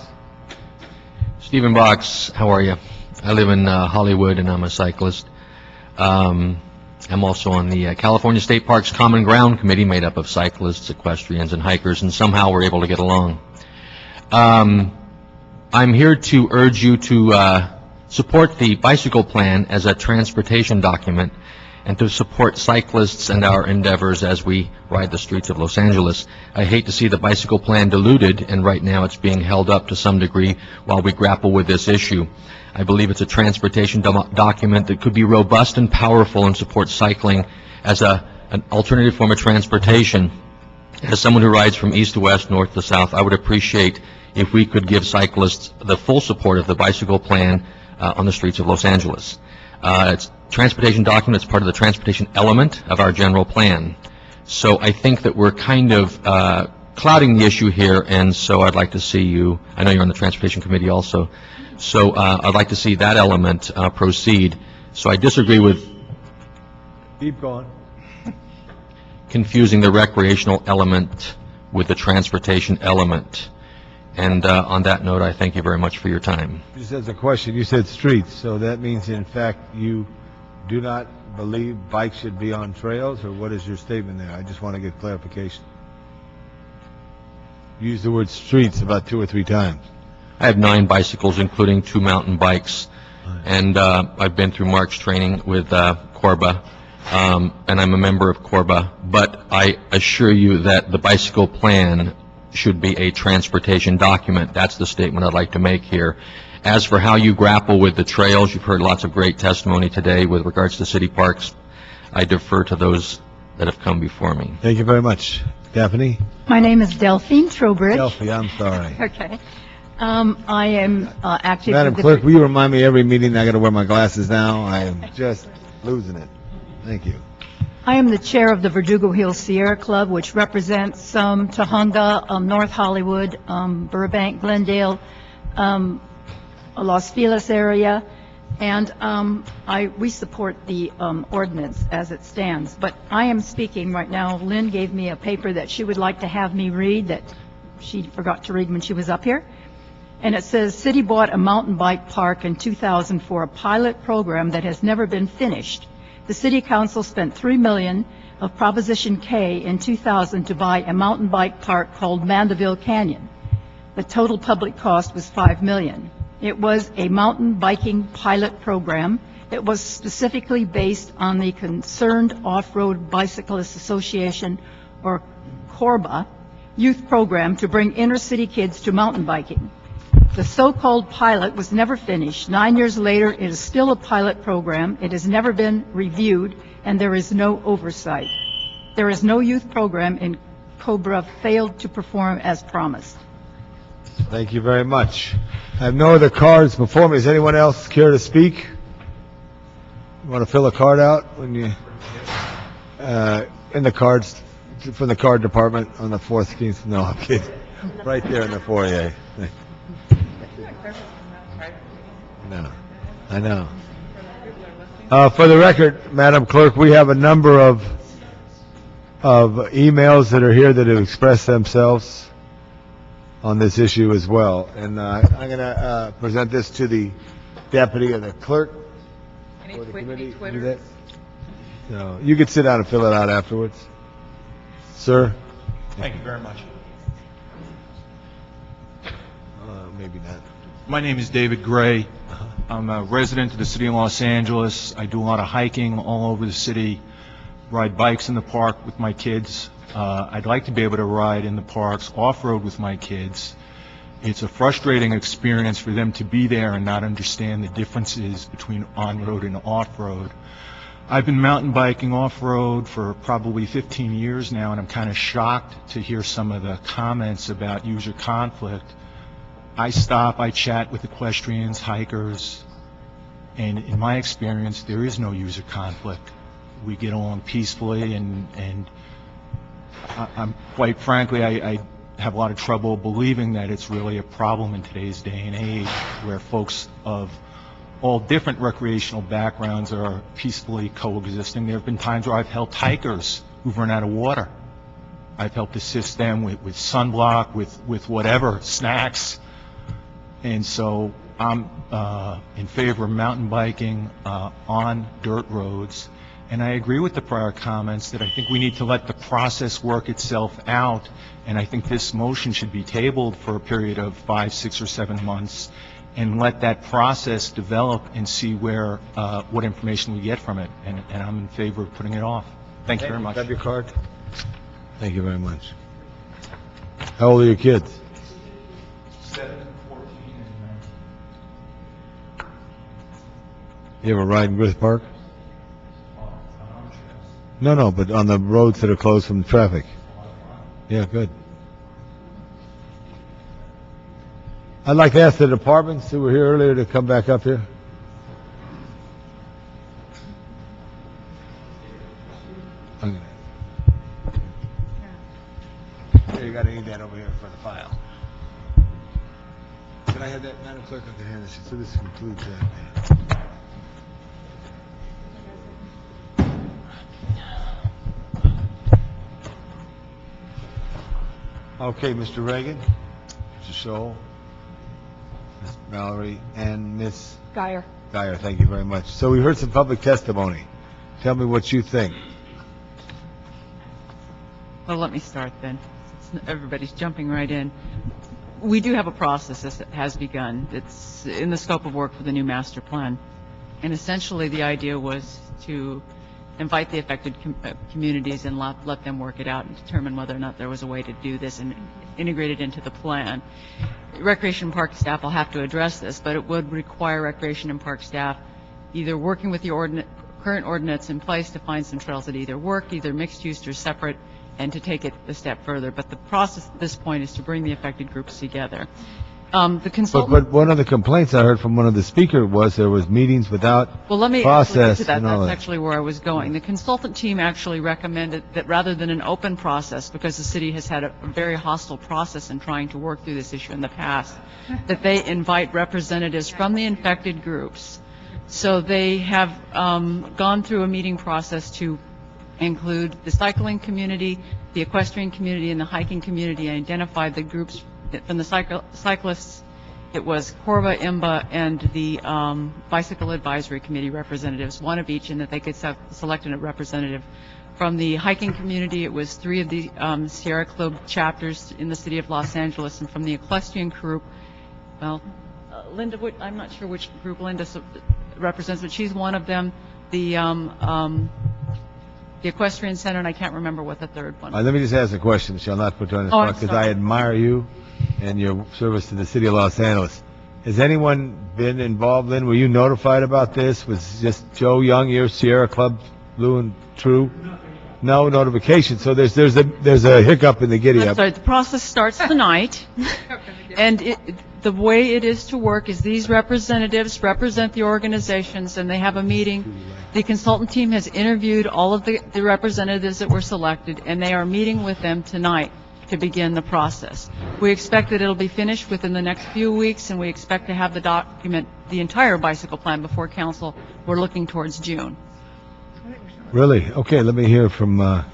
Stephen Box, how are you? I live in Hollywood, and I'm a cyclist. I'm also on the California State Parks Common Ground Committee, made up of cyclists, equestrians, and hikers, and somehow we're able to get along. I'm here to urge you to support the bicycle plan as a transportation document and to support cyclists and our endeavors as we ride the streets of Los Angeles. I hate to see the bicycle plan diluted, and right now it's being held up to some degree while we grapple with this issue. I believe it's a transportation document that could be robust and powerful and support cycling as an alternative form of transportation. As someone who rides from east to west, north to south, I would appreciate if we could give cyclists the full support of the bicycle plan on the streets of Los Angeles. It's a transportation document. It's part of the transportation element of our general plan. So I think that we're kind of clouding the issue here, and so I'd like to see you, I know you're on the Transportation Committee also, so I'd like to see that element proceed. So I disagree with Keep going. confusing the recreational element with the transportation element. And on that note, I thank you very much for your time. Just as a question, you said streets, so that means in fact you do not believe bikes should be on trails, or what is your statement there? I just want to get clarification. You used the word streets about 2 or 3 times. I have 9 bicycles, including 2 mountain bikes, and I've been through Mark's training with Corba, and I'm a member of Corba, but I assure you that the bicycle plan should be a transportation document. That's the statement I'd like to make here. As for how you grapple with the trails, you've heard lots of great testimony today with regards to city parks. I defer to those that have come before me. Thank you very much. Daphne? My name is Delphine Trowbridge. Delphi, I'm sorry. Okay. I am active. Madam Clerk, will you remind me every meeting I got to wear my glasses now? I am just losing it. Thank you. I am the chair of the Verdugo Hills Sierra Club, which represents Tujunga, North Hollywood, Burbank, Glendale, Los Feliz area, and we support the ordinance as it stands. But I am speaking right now. Lynn gave me a paper that she would like to have me read that she forgot to read when she was up here. And it says, City bought a mountain bike park in 2000 for a pilot program that has never been finished. The City Council spent $3 million of Proposition K in 2000 to buy a mountain bike park called Mandeville Canyon. The total public cost was $5 million. It was a mountain biking pilot program. It was specifically based on the Concerned Off-Road Bicyclists Association, or CORBA, youth program to bring inner-city kids to mountain biking. The so-called pilot was never finished. 9 years later, it is still a pilot program. It has never been reviewed, and there is no oversight. There is no youth program, and COBRA failed to perform as promised. Thank you very much. I have no other cards before me. Does anyone else care to speak? You want to fill a card out when you in the cards from the card department on the 14th? No, I'm kidding. Right there in the foyer. No, I know. For the record, Madam Clerk, we have a number of emails that are here that have expressed themselves on this issue as well. And I'm going to present this to the deputy of the clerk. Any for the committee. Twitter? No, you can sit down and fill it out afterwards. Sir? Thank you very much. Maybe not. My name is David Gray. I'm a resident of the city of Los Angeles. I do a lot of hiking all over the city, ride bikes in the park with my kids. I'd like to be able to ride in the parks off-road with my kids. It's a frustrating experience for them to be there and not understand the differences between on-road and off-road. I've been mountain biking off-road for probably 15 years now, and I'm kind of shocked to hear some of the comments about user conflict. I stop, I chat with equestrians, hikers, and in my experience, there is no user conflict. We get along peacefully, and I'm quite frankly, I have a lot of trouble believing that it's really a problem in today's day and age where folks of all different recreational backgrounds are peacefully coexisting. There have been times where I've helped hikers who've run out of water. I've helped assist them with sunblock, with whatever, snacks. And so I'm in favor of mountain biking on dirt roads. And I agree with the prior comments that I think we need to let the process work itself out. And I think this motion should be tabled for a period of 5, 6, or 7 months and let that process develop and see where what information we get from it. And I'm in favor of putting it off. Thank you very much. Have your card. Thank you very much. How old are your kids? 7, 14, and 19. You ever ride in Griffith Park? No, but on the roads that are closed from traffic. Yeah, good. I'd like to ask the departments who were here earlier to come back up here. Okay. Here, you got to need that over here for the file. Can I have that, Madam Clerk? I can hand this. So this concludes that. Okay, Mr. Reagan, Mr. Scholl, Ms. Mallory, and Ms. Geyer. Geyer, thank you very much. So we heard some public testimony. Tell me what you think. Well, let me start then, since everybody's jumping right in. We do have a process that has begun. It's in the scope of work for the new master plan. And essentially, the idea was to invite the affected communities and let them work it out and determine whether or not there was a way to do this and integrate it into the plan. Recreation and Park staff will have to address this, but it would require Recreation and Park staff either working with the current ordinance in place to find some trails that either work, either mixed use or separate, and to take it a step further. But the process at this point is to bring the affected groups together. The consultant... But one of the complaints I heard from one of the speakers was there was meetings without Well, let me actually process get to that. and all That's that. actually where I was going. The consultant team actually recommended that rather than an open process, because the city has had a very hostile process in trying to work through this issue in the past, that they invite representatives from the infected groups. So they have gone through a meeting process to include the cycling community, the equestrian community, and the hiking community, and identified the groups from the cyclists. It was Corva, IMBA, and the Bicycle Advisory Committee representatives, one of each, and that they could select a representative. From the hiking community, it was 3 of the Sierra Club chapters in the city of Los Angeles, and from the equestrian group, well, Linda, I'm not sure which group Linda represents, but she's one of them. The Equestrian Center, and I can't remember what the third one was. Let me just ask a question, Michelle, not put you on the Oh, I'm spot, because I sorry. admire you and your service to the city of Los Angeles. Has anyone been involved, Lynn? Were you notified about this? Was just Joe Young, your Sierra Club, Blue and True? No notification. So there's a hiccup in the giddy I'm up. sorry, the process starts tonight, and the way it is to work is these representatives represent the organizations, and they have a meeting. The consultant team has interviewed all of the representatives that were selected, and they are meeting with them tonight to begin the process. We expect that it'll be finished within the next few weeks, and we expect to have the document, the entire bicycle plan, before council. We're looking towards June. Really? Okay, let me hear from Mike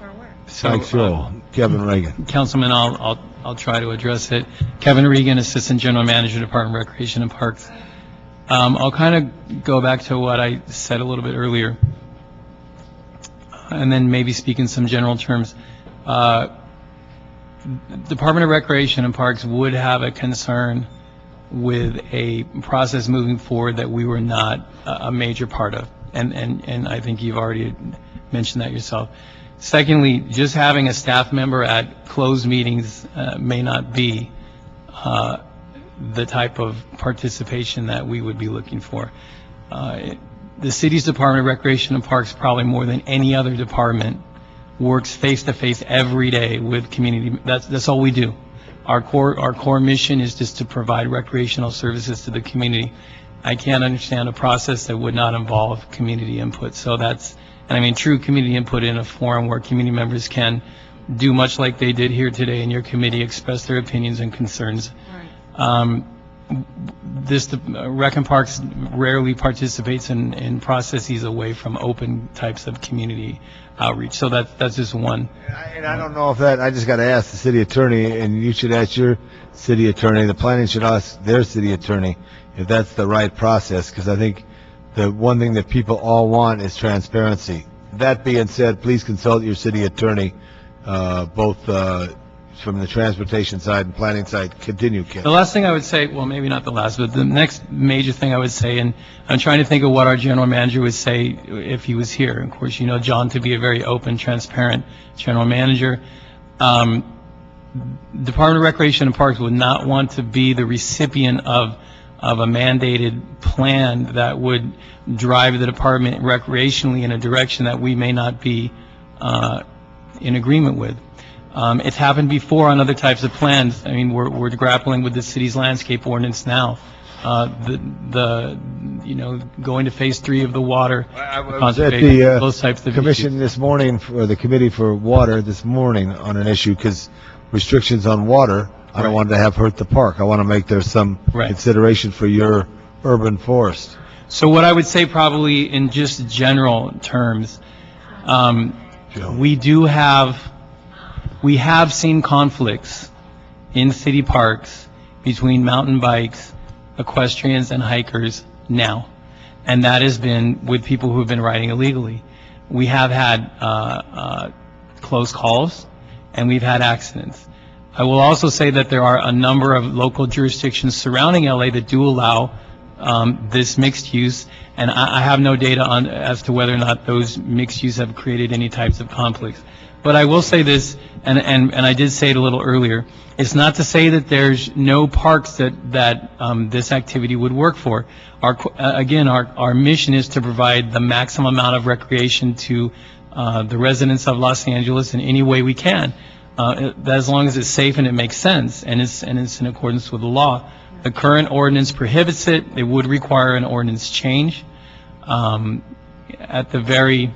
Searle, Kevin Reagan. Councilman, I'll try to address it. Kevin Regan, Assistant General Manager, Department of Recreation and Parks. I'll kind of go back to what I said a little bit earlier, and then maybe speak in some general terms. Department of Recreation and Parks would have a concern with a process moving forward that we were not a major part of, and I think you've already mentioned that yourself. Secondly, just having a staff member at closed meetings may not be the type of participation that we would be looking for. The city's Department of Recreation and Parks, probably more than any other department, works face-to-face every day with community. That's all we do. Our core mission is just to provide recreational services to the community. I can't understand a process that would not involve community input. So that's, and I mean true community input in a forum where community members can do much like they did here today in your committee, express their opinions and concerns. Rec and Parks rarely participates in processes away from open types of community outreach. So that's just one. And I don't know if that, I just got to ask the city attorney, and you should ask your city attorney, the planning should ask their city attorney if that's the right process, because I think the one thing that people all want is transparency. That being said, please consult your city attorney, both from the transportation side and planning side. Continue, Ken. The last thing I would say, well, maybe not the last, but the next major thing I would say, and I'm trying to think of what our general manager would say if he was here. Of course, you know John to be a very open, transparent general manager. Department of Recreation and Parks would not want to be the recipient of a mandated plan that would drive the department recreationally in a direction that we may not be in agreement with. It's happened before on other types of plans. I mean, we're grappling with the city's landscape ordinance now. Going to phase 3 of the water conservation, those types of commission issues. this morning, for the committee for water this morning on an issue, because restrictions on water, I don't want to have hurt the park. I want to make there some consideration for your urban forest. So what I would say probably in just general terms, we have seen conflicts in city parks between mountain bikes, equestrians, and hikers now. And that has been with people who have been riding illegally. We have had close calls, and we've had accidents. I will also say that there are a number of local jurisdictions surrounding LA that do allow this mixed use, and I have no data as to whether or not those mixed use have created any types of conflicts. But I will say this, and I did say it a little earlier, it's not to say that there's no parks that this activity would work for. Our mission is to provide the maximum amount of recreation to the residents of Los Angeles in any way we can. that as long as it's safe and it makes sense and it's in accordance with the law. The current ordinance prohibits it. It would require an ordinance change. At the very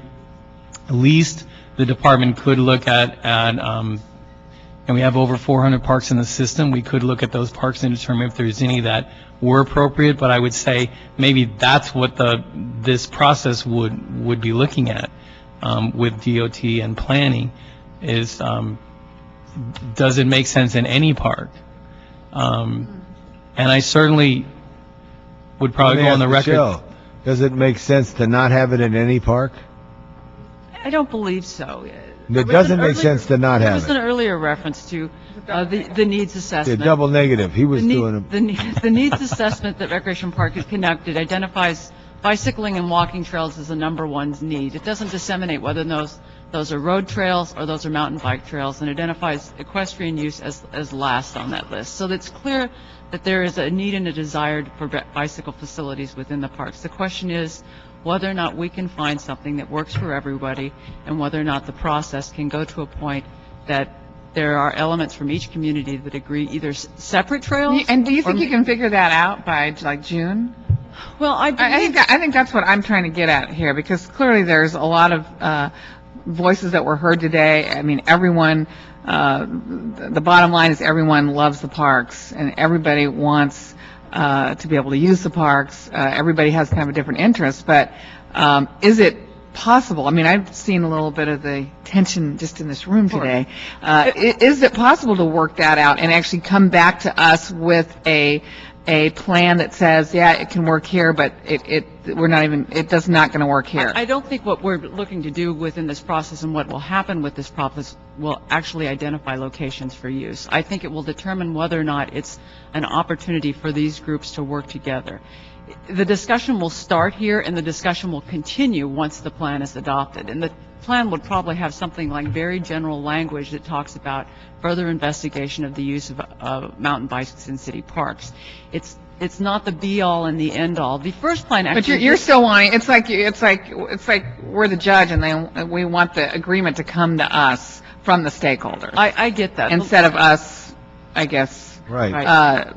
least, the department could look at and we have over 400 parks in the system. We could look at those parks and determine if there's any that were appropriate, but I would say maybe that's what this process would be looking at with DOT and planning is does it make sense in any park? And I certainly would probably go on the record. Michelle, does it make sense to not have it in any park? I don't believe so. It doesn't make sense to not There have was it. an earlier reference to the needs The assessment. double negative. He was doing The needs assessment that Recreation Park has conducted identifies bicycling and walking trails as the number one need. It doesn't disseminate whether those are road trails or those are mountain bike trails, and identifies equestrian use as last on that list. So it's clear that there is a need and a desire for bicycle facilities within the parks. The question is whether or not we can find something that works for everybody, and whether or not the process can go to a point that there are elements from each community that agree either separate trails. And do you think you can figure that out by like June? Well, I think that's what I'm trying to get at here, because clearly there's a lot of voices that were heard today. I mean, everyone, the bottom line is everyone loves the parks, and everybody wants to be able to use the parks. Everybody has kind of a different interest, but is it possible? I mean, I've seen a little bit of the tension just in this room today. Is it possible to work that out and actually come back to us with a plan that says, yeah, it can work here, but it does not going to work here? I don't think what we're looking to do within this process and what will happen with this process will actually identify locations for use. I think it will determine whether or not it's an opportunity for these groups to work together. The discussion will start here, and the discussion will continue once the plan is adopted. And the plan would probably have something like very general language that talks about further investigation of the use of mountain bikes in city parks. It's not the be-all and the end-all. The first plan actually... But you're still wanting, it's like we're the judge, and we want the agreement to come to us from the stakeholders. I get that. Instead of us, I guess,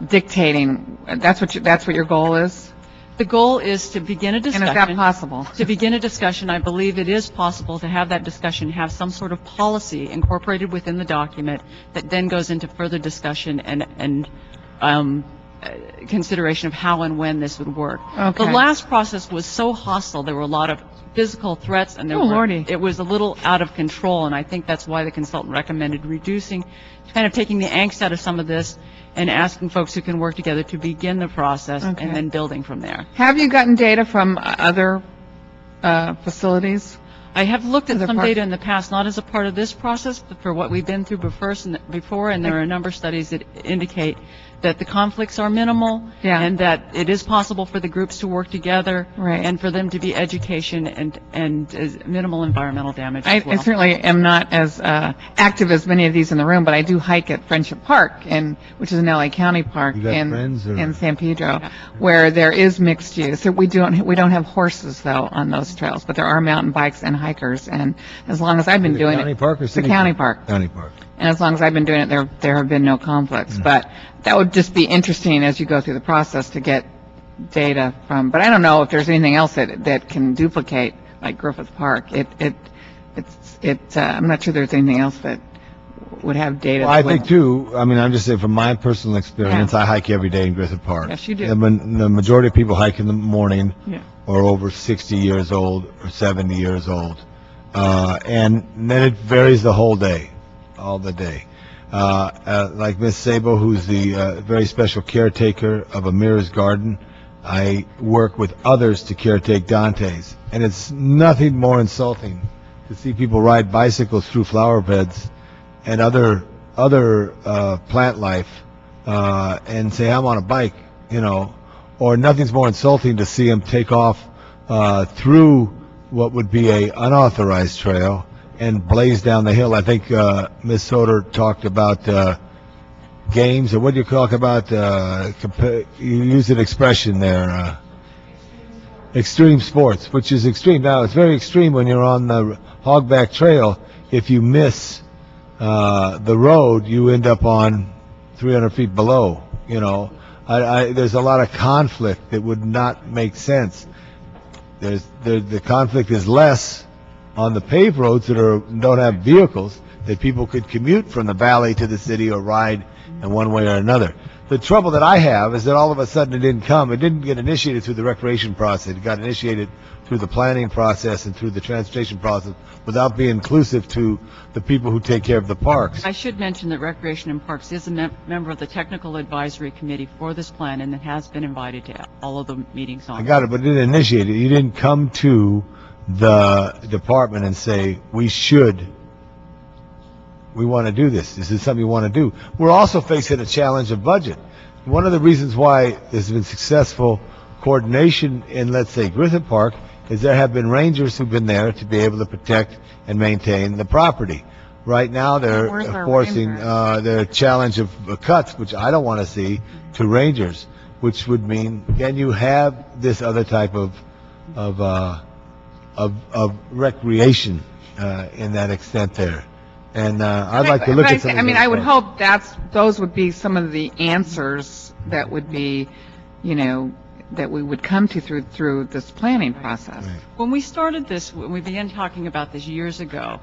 dictating. That's what your goal is? The goal is to begin a discussion. And is that possible? To begin a discussion, I believe it is possible to have that discussion, have some sort of policy incorporated within the document that then goes into further discussion and consideration of how and when this would work. Okay. The last process was so hostile. There were a lot of physical threats, and it was a little out of control, and I think that's why the consultant recommended reducing, kind of taking the angst out of some of this and asking folks who can work together to begin the process and then building from there. Have you gotten data from other facilities? I have looked at some data in the past, not as a part of this process, but for what we've been through before, and there are a number of studies that indicate that the conflicts are minimal, and that it is possible for the groups to work together, and for them to be education and minimal environmental damage as well. I certainly am not as active as many of these in the room, but I do hike at Friendship Park, which is an LA County park in San Pedro, where there is mixed use. So we don't have horses though on those trails, but there are mountain bikes and hikers. And as long as I've been doing it, the county park. County park. And as long as I've been doing it, there have been no conflicts. But that would just be interesting as you go through the process to get data from. But I don't know if there's anything else that can duplicate like Griffith Park. I'm not sure there's anything else that would have data. Well, I think too. I mean, I'm just saying from my personal experience, I hike every day in Griffith Park. Yes, you do. And the majority of people hike in the morning, or over 60 years old or 70 years old, and then it varies the whole day. All the day. Like Miss Sabo, who's the very special caretaker of Amira's garden, I work with others to caretake Dante's. And it's nothing more insulting to see people ride bicycles through flower beds and other plant life and say, I'm on a bike, or nothing's more insulting to see them take off through what would be a unauthorized trail and blaze down the hill. I think Ms. Soder talked about games, or what do you talk about? You used an expression there, extreme sports, which is extreme. Now, it's very extreme when you're on the Hogback Trail if you miss the road, you end up on 300 feet below, you know. There's a lot of conflict that would not make sense. The conflict is less on the paved roads that don't have vehicles, that people could commute from the valley to the city or ride in one way or another. The trouble that I have is that all of a sudden it didn't come. It didn't get initiated through the recreation process. It got initiated through the planning process and through the transportation process without being inclusive to the people who take care of the parks. I should mention that Recreation and Parks is a member of the Technical Advisory Committee for this plan, and it has been invited to all of the meetings on it. I got it, but it didn't initiate it. You didn't come to the department and say, we want to do this. This is something we want to do. We're also facing a challenge of budget. One of the reasons why there's been successful coordination in, let's say, Griffith Park, is there have been rangers who've been there to be able to protect and maintain the property. Right now, they're forcing their challenge of cuts, which I don't want to see, to rangers, which would mean, can you have this other type of recreation in that extent there? And I'd like to look at some of those. I would hope those would be some of the answers that would be, that we would come to through this planning process. Right. When we started this, when we began talking about this years ago,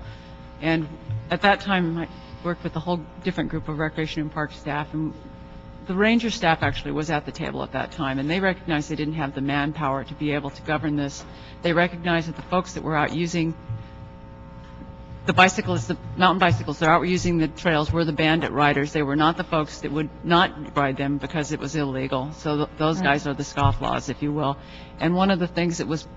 and at that time I worked with a whole different group of Recreation and Park staff, and the ranger staff actually was at the table at that time, and they recognized they didn't have the manpower to be able to govern this. They recognized that the folks that were out using the bicyclists, the mountain bicycles, they're out using the trails were the bandit riders. They were not the folks that would not ride them because it was illegal. So those guys are the scofflaws, if you will. And one of the things that was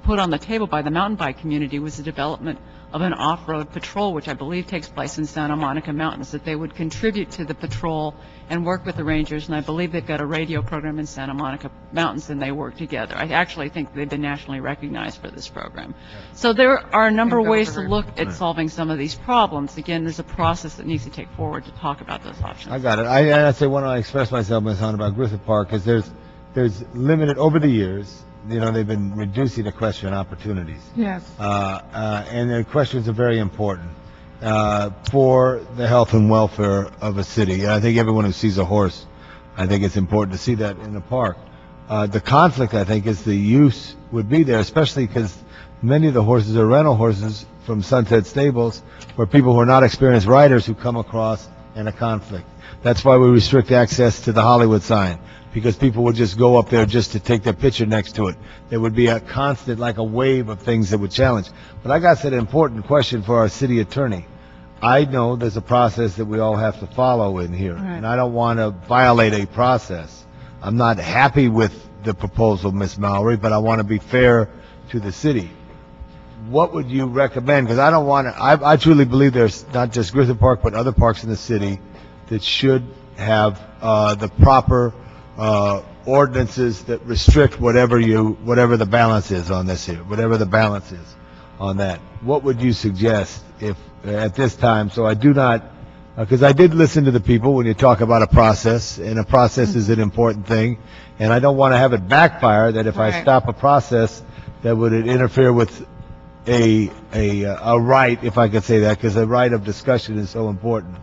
put on the table by the mountain bike community was the development of an off-road patrol, which I believe takes place in Santa Monica Mountains, that they would contribute to the patrol and work with the rangers. And I believe they've got a radio program in Santa Monica Mountains, and they work together. I actually think they've been nationally recognized for this program. So there are a number of ways to look at solving some of these problems. Again, there's a process that needs to take forward to talk about those options. I got it. I say when I express myself, Ms. Hunt, about Griffith Park, is there's limited, over the years, they've been reducing equestrian opportunities. Yes. And the equestrians are very important for the health and welfare of a city. And I think everyone who sees a horse, I think it's important to see that in the park. The conflict, I think, is the use would be there, especially because many of the horses are rental horses from Sunset Stables, where people who are not experienced riders who come across in a conflict. That's why we restrict access to the Hollywood sign, because people would just go up there just to take their picture next to it. There would be a constant, like a wave of things that would challenge. But I got an important question for our city attorney. I know there's a process that we all have to follow in here, and I don't want to violate a process. I'm not happy with the proposal, Ms. Mallory, but I want to be fair to the city. What would you recommend? Because I don't want to, I truly believe there's not just Griffith Park, but other parks in the city that should have the proper ordinances that restrict whatever the balance is on this here, whatever the balance is on that. What would you suggest if at this time? So I do not, because I did listen to the people when you talk about a process, and a process is an important thing, and I don't want to have it backfire that if I stop a process that would interfere with a right, if I could say that, because a right of discussion is so important.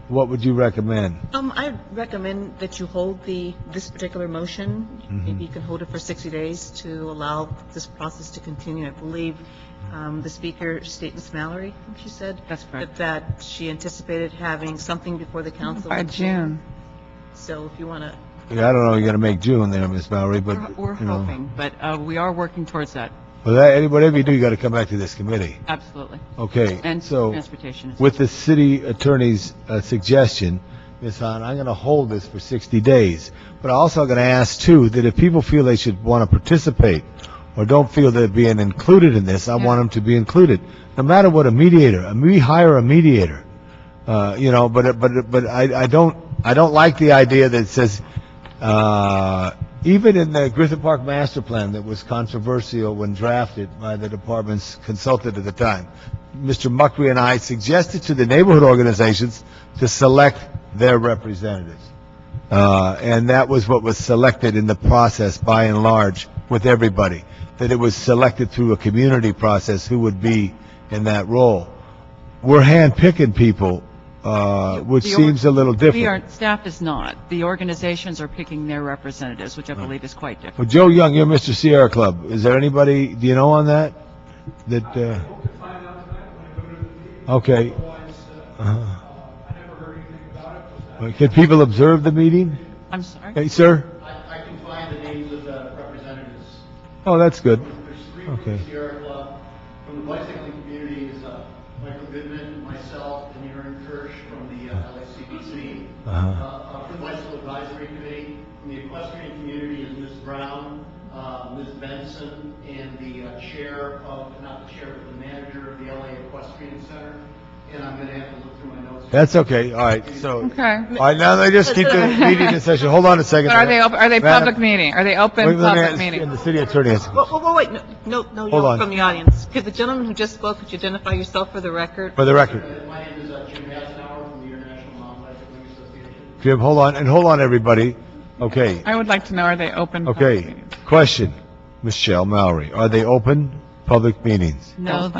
What would you recommend? I recommend that you hold this particular motion. Mm-hmm. Maybe you can hold it for 60 days to allow this process to continue. I believe the speaker, Ms. Mallory, she said that's correct, that she anticipated having something before the council by June. So if you want to. Yeah, I don't know. You're going to make June there, Ms. Mallory, but we're hoping, but we are working towards that. Well, whatever you do, you got to come back to this committee. Absolutely. Okay. And so transportation. With the city attorney's suggestion, Ms. Hahn, I'm going to hold this for 60 days. But I'm also going to ask, too, that if people feel they should want to participate or don't feel they're being included in this, I want them to be included. No matter what a mediator, we hire a mediator, but I don't like the idea that says, even in the Griffith Park master plan that was controversial when drafted by the department's consultant at the time, Mr. Muckery and I suggested to the neighborhood organizations to select their representatives. And that was what was selected in the process by and large with everybody, that it was selected through a community process who would be in that role. we're hand-picking people, which seems a little different. Staff is not. The organizations are picking their representatives, which I believe is quite different. Well, Joe Young, you're Mr. Sierra Club. Is there anybody, do you know on that? Okay. Can people observe the meeting? I'm sorry? Hey, sir? I can find the names of the representatives. Oh, that's good. There's three Okay. from the Sierra Club. From the bicycling community is Michael Goodman, myself, and Aaron Kirsch from the LACBC. From the Bicycle Advisory Committee, from the Equestrian community is Ms. Brown, Ms. Benson, and the chair of, not the chair, but the manager of the LA Equestrian Center. And I'm going to have to look through my notes. That's okay. All right. So, Okay. all right. Now they just keep the meeting in session. Hold on a second. But are they public meeting? Are they open Wait, let me public ask- meeting? And the city attorney has. Wait, no, Hold you're on. from the audience. Could the gentleman who just spoke, could you identify yourself for the record? For the record. My name is Jim Hasnauer from the International Mountain Bicycling Association. Jim, hold on. And hold on, everybody. Okay. I would like to know, are they open public Okay. meetings? Question. Michelle Mallory. Are they open public meetings? No,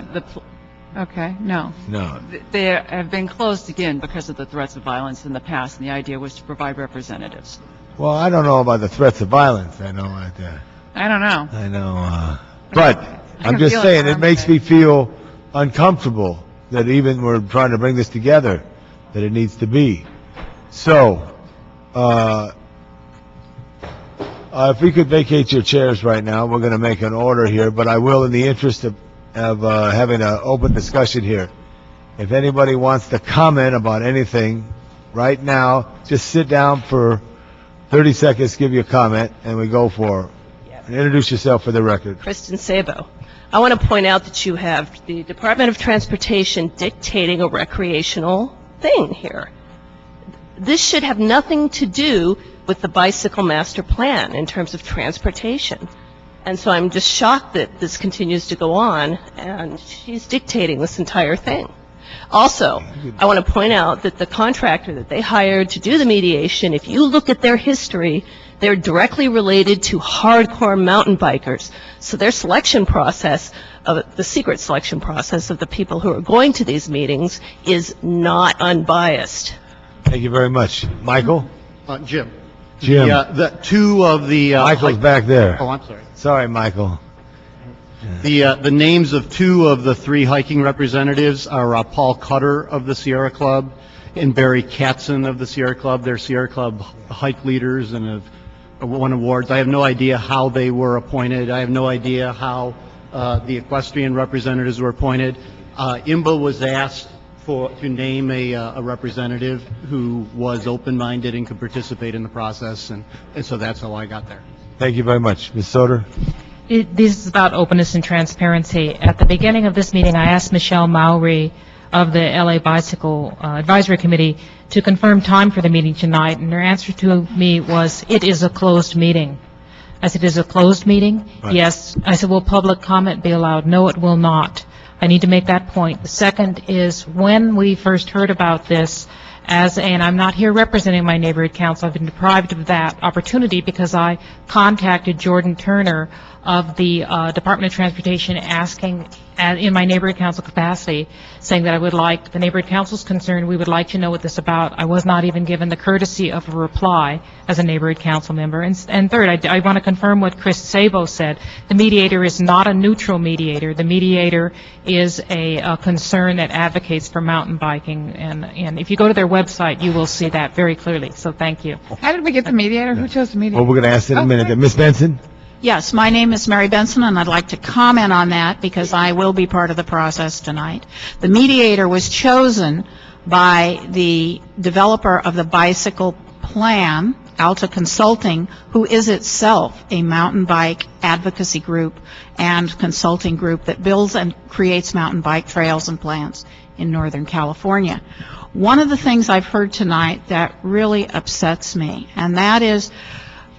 Okay, no. No. they have been closed again because of the threats of violence in the past, and the idea was to provide representatives. Well, I don't know about the threats of violence. I know that. I don't know. I know. But I'm can just feel it saying, it harm makes today. me feel uncomfortable that even we're trying to bring this together, that it needs to be. So, if we could vacate your chairs right now, we're going to make an order here, but I will, in the interest of having an open discussion here. If anybody wants to comment about anything right now, just sit down for 30 seconds, give you a comment, and we go for it. And introduce yourself for the record. Kristen Sabo. I want to point out that you have the Department of Transportation dictating a recreational thing here. This should have nothing to do with the bicycle master plan in terms of transportation. And so I'm just shocked that this continues to go on, and she's dictating this entire thing. Also, I want to point out that the contractor that they hired to do the mediation, if you look at their history, they're directly related to hardcore mountain bikers. So their selection process, the secret selection process of the people who are going to these meetings is not unbiased. Thank you very much. Michael? Jim. Jim. The two of the... Michael's back there. Oh, I'm sorry. Sorry, Michael. The names of two of the three hiking representatives are Paul Cutter of the Sierra Club and Barry Katzen of the Sierra Club. They're Sierra Club hike leaders and have won awards. I have no idea how they were appointed. I have no idea how the equestrian representatives were appointed. IMBA was asked to name a representative who was open-minded and could participate in the process, and so that's how I got there. Thank you very much. Ms. Soder? This is about openness and transparency. At the beginning of this meeting, I asked Michelle Mallory of the LA Bicycle Advisory Committee to confirm time for the meeting tonight, and her answer to me was, it is a closed meeting. I said, is it a closed meeting? Right. Yes. I said, will public comment be allowed? No, it will not. I need to make that point. The second is, when we first heard about this, and I'm not here representing my neighborhood council, I've been deprived of that opportunity because I contacted Jordan Turner of the Department of Transportation asking, in my neighborhood council capacity, saying that I would like, the neighborhood council's concerned, we would like to know what this is about. I was not even given the courtesy of a reply as a neighborhood council member. And third, I want to confirm what Chris Sabo said. The mediator is not a neutral mediator. The mediator is a concern that advocates for mountain biking. And if you go to their website, you will see that very clearly. So thank you. How did we get the mediator? Who chose the mediator? Well, we're going to ask in a minute. Ms. Benson? Yes, my name is Mary Benson, and I'd like to comment on that because I will be part of the process tonight. The mediator was chosen by the developer of the bicycle plan, Alta Consulting, who is itself a mountain bike advocacy group and consulting group that builds and creates mountain bike trails and plans in Northern California. One of the things I've heard tonight that really upsets me, and that is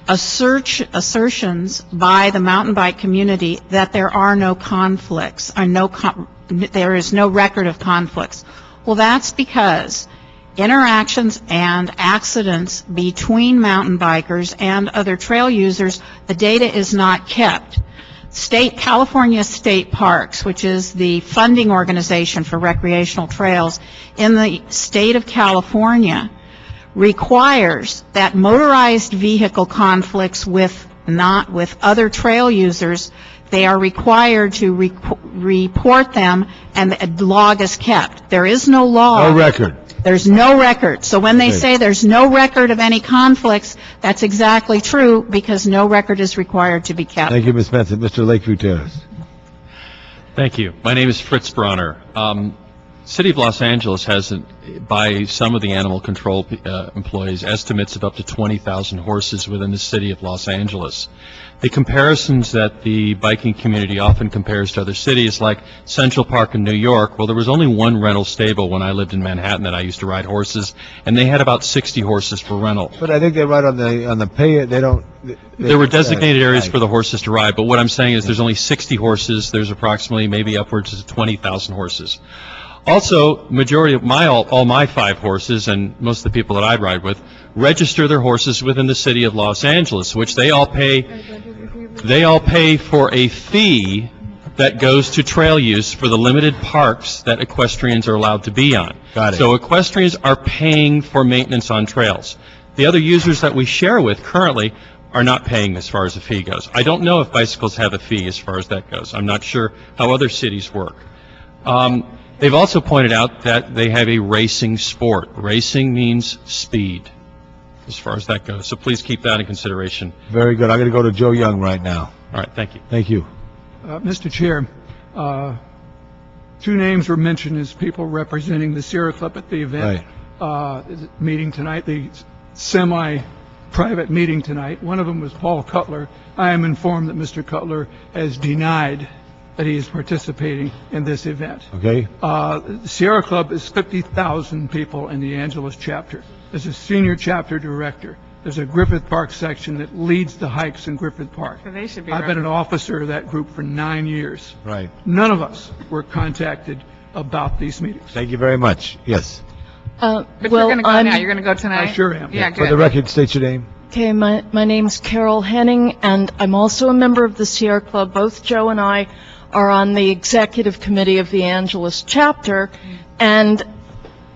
assertions by the mountain bike community that there are no conflicts, or there is no record of conflicts. Well, that's because interactions and accidents between mountain bikers and other trail users, the data is not kept. California State Parks, which is the funding organization for recreational trails in the state of California, requires that motorized vehicle conflicts with other trail users, they are required to report them, and a log is kept. There is no log. No record. There's no record. So when they say there's no record of any conflicts, that's exactly true, because no record is required to be kept. Thank you, Ms. Benson. Mr. Lakeview Terrace. Thank you. My name is Fritz Bronner. City of Los Angeles has, by some of the animal control employees, estimates of up to 20,000 horses within the city of Los Angeles. The comparisons that the biking community often compares to other cities, like Central Park in New York, well, there was only one rental stable when I lived in Manhattan that I used to ride horses, and they had about 60 horses for rental. But I think they ride on the pay. They don't. There were designated areas for the horses to ride, but what I'm saying is there's only 60 horses. There's approximately maybe upwards of 20,000 horses. Also, majority of all my 5 horses, and most of the people that I ride with, register their horses within the city of Los Angeles, which they all pay for a fee that goes to trail use for the limited parks that equestrians are allowed to be on. Got it. So equestrians are paying for maintenance on trails. The other users that we share with currently are not paying as far as the fee goes. I don't know if bicycles have a fee as far as that goes. I'm not sure how other cities work. They've also pointed out that they have a racing sport. Racing means speed, as far as that goes. So please keep that in consideration. Very good. I'm going to go to Joe Young right now. All right, thank you. Thank you. Mr. Chair, 2 names were mentioned as people representing the Sierra Club at the event. Meeting tonight, the semi-private meeting tonight. One of them was Paul Cutler. I am informed that Mr. Cutler has denied that he is participating in this event. Okay. The Sierra Club is 50,000 people in the Angeles chapter. There's a senior chapter director. There's a Griffith Park section that leads the hikes in Griffith Park. So they should be I've been an officer of that group for 9 years. Right. None of us were contacted about these meetings. Thank you very much. Yes. But you're going to go now. You're going to go tonight? I sure am. Yeah, For good. the record, state your name. Okay, my name's Carol Henning, and I'm also a member of the Sierra Club. Both Joe and I are on the executive committee of the Angeles chapter, and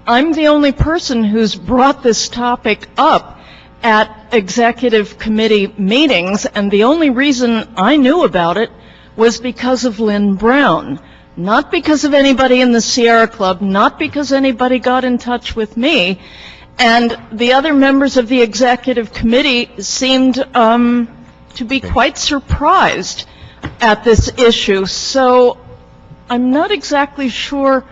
I'm the only person who's brought this topic up at executive committee meetings, and the only reason I knew about it was because of Lynn Brown. Not because of anybody in the Sierra Club, not because anybody got in touch with me. And the other members of the executive committee seemed to be quite surprised at this issue. So I'm not exactly sure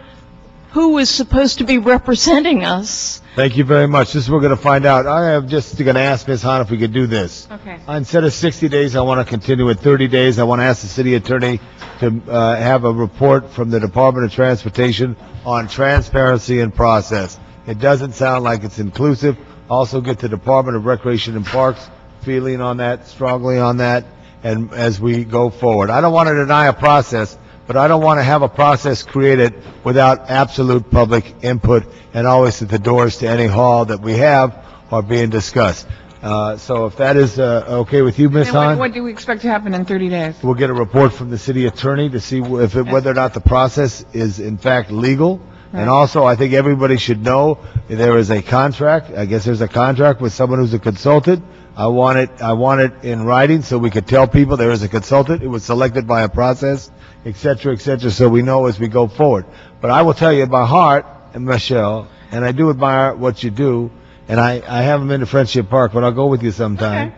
who is supposed to be representing us. Thank you very much. This is what we're going to find out. I am just going to ask Ms. Hahn if we could do this. Okay. Instead of 60 days, I want to continue with 30 days. I want to ask the city attorney to have a report from the Department of Transportation on transparency and process. It doesn't sound like it's inclusive. Also get the Department of Recreation and Parks feeling on that, strongly on that, and as we go forward. I don't want to deny a process, but I don't want to have a process created without absolute public input and always at the doors to any hall that we have are being discussed. So if that is okay with you, Ms. And Hahn? what do we expect to happen in 30 days? We'll get a report from the city attorney to see whether or not the process is in fact legal. Right. And also, I think everybody should know there is a contract. I guess there's a contract with someone who's a consultant. I want it in writing so we could tell people there is a consultant. It was selected by a process, et cetera, so we know as we go forward. But I will tell you by heart, Michelle, and I do admire what you do, and I haven't been to Friendship Park, but I'll go with you sometime. Okay.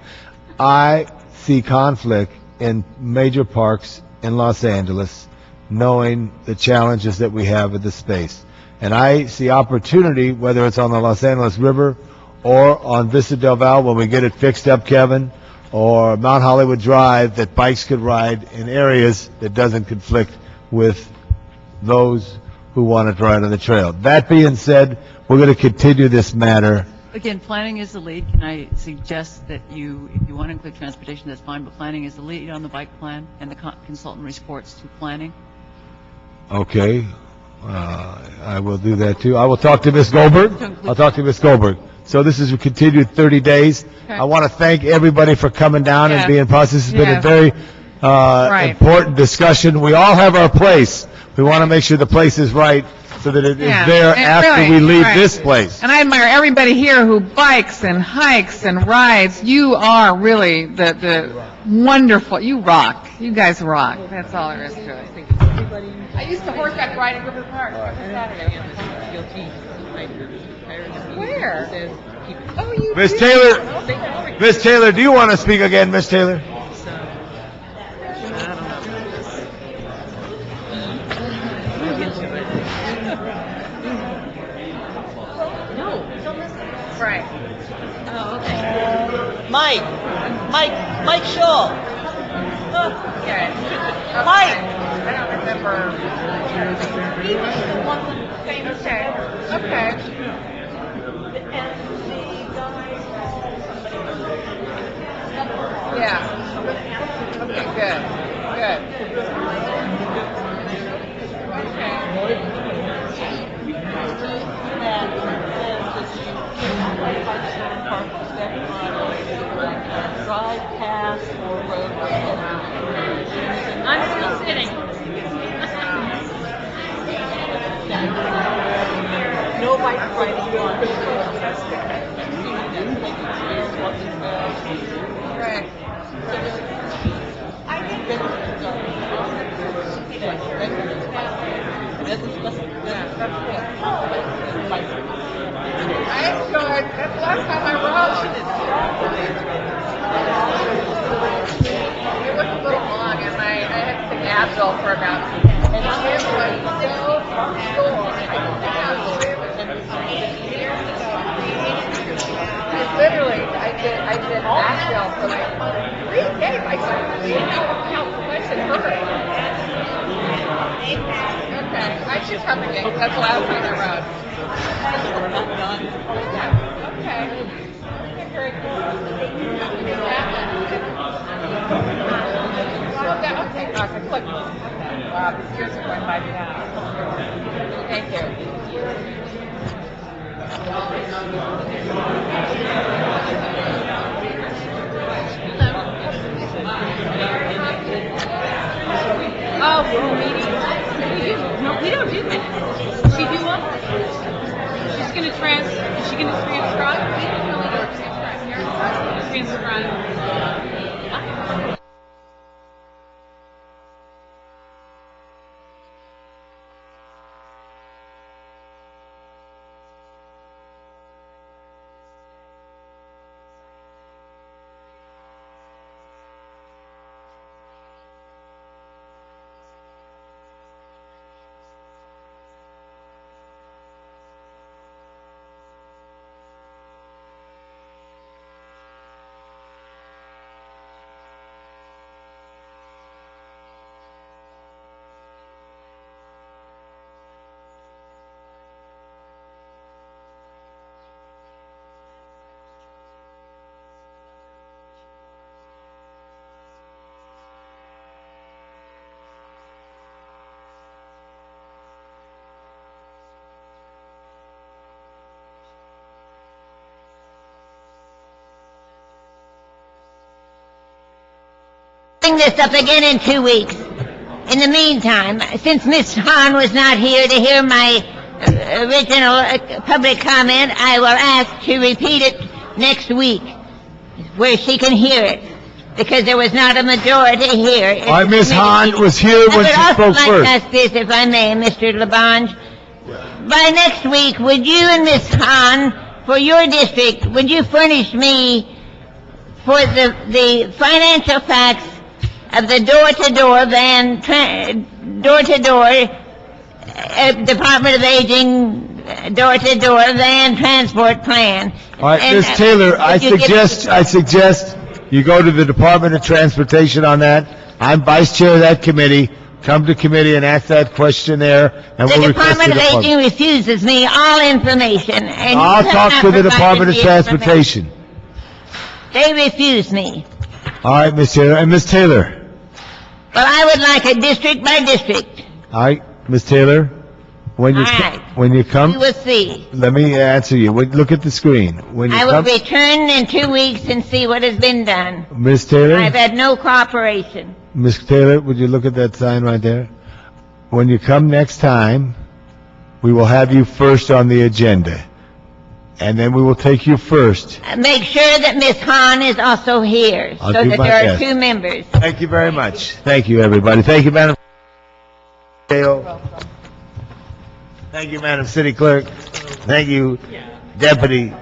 I see conflict in major parks in Los Angeles, knowing the challenges that we have with the space. And I see opportunity, whether it's on the Los Angeles River or on Vista Del Val when we get it fixed up, Kevin, or Mount Hollywood Drive, that bikes could ride in areas that doesn't conflict with those who want to ride on the trail. That being said, we're going to continue this matter. Again, planning is the lead. Can I suggest that if you want to include transportation, that's fine, but planning is the lead on the bike plan, and the consultant reports to planning. Okay. I will do that too. I will talk to Ms. Goldberg. I'll talk to Ms. Goldberg. So this is continued 30 days. Okay. I want to thank everybody for coming down and being processed. It's been a very important discussion. We all have our place. We want to make sure the place is right so that it is there after we leave this place. And I admire everybody here who bikes and hikes and rides. You are really the wonderful, you rock. You guys rock. That's all there is to it. I used to horseback ride in Griffith Park every Saturday. Where? Oh, you Miss Taylor, do you want to speak again, Miss Taylor? Right. Oh, okay. Mike Shaw. Okay. Mike. I don't remember. He was the one that came. Okay. And the guys Yeah. Okay, good. drive past or roadway. I'm still sitting. No bike riding on. Right. I enjoyed, that's the last time I rode. It was a little long and I had to take Advil for about, and it was so sore. I can't believe it. Literally, I did Advil for like 3 days. I couldn't how much it hurt. Okay, I should come again. That's the last time I rode. Okay. Very cool. Okay, click. Wow, these years are going by fast. Thank you. Oh, no, we don't do that. Does she do one? She's going to is she going to transcribe? We don't really do transcribe. Transcribe. This up again in 2 weeks. In the meantime, since Ms. Hahn was not here to hear my original public comment, I will ask to repeat it next week where she can hear it, because there was not a majority here. All right, Ms. Hahn was here when she spoke I would also like first. to ask this, if I may, Mr. Labange. By next week, would you and Ms. Hahn, for your district, would you furnish me for the financial facts of the door-to-door van, door-to-door Department of Aging, door-to-door van transport plan? All right, And, Ms. Taylor, I would you give- suggest you go to the Department of Transportation on that. I'm vice chair of that committee. Come to committee and ask that question there, and The we'll request Department the of Aging department. refuses me all information, and I'll you have talk not to the provided Department of me Transportation. information. They refuse me. All right, Ms. Taylor. And Ms. Taylor. Well, I would like a district by district. All right, Ms. Taylor. When you, All right. when you come, We will see. let me answer you. Look at the screen. When you I will come, return in 2 weeks and see what has been done. Ms. Taylor? I've had no cooperation. Ms. Taylor, would you look at that sign right there? When you come next time, we will have you first on the agenda. And then we will take you first. Make sure that Ms. Hahn is also here, I'll so do that my there are best. 2 members. Thank you very much. Thank you, everybody. Thank you, Madam. Thank you, Madam City Clerk. Thank you, Deputy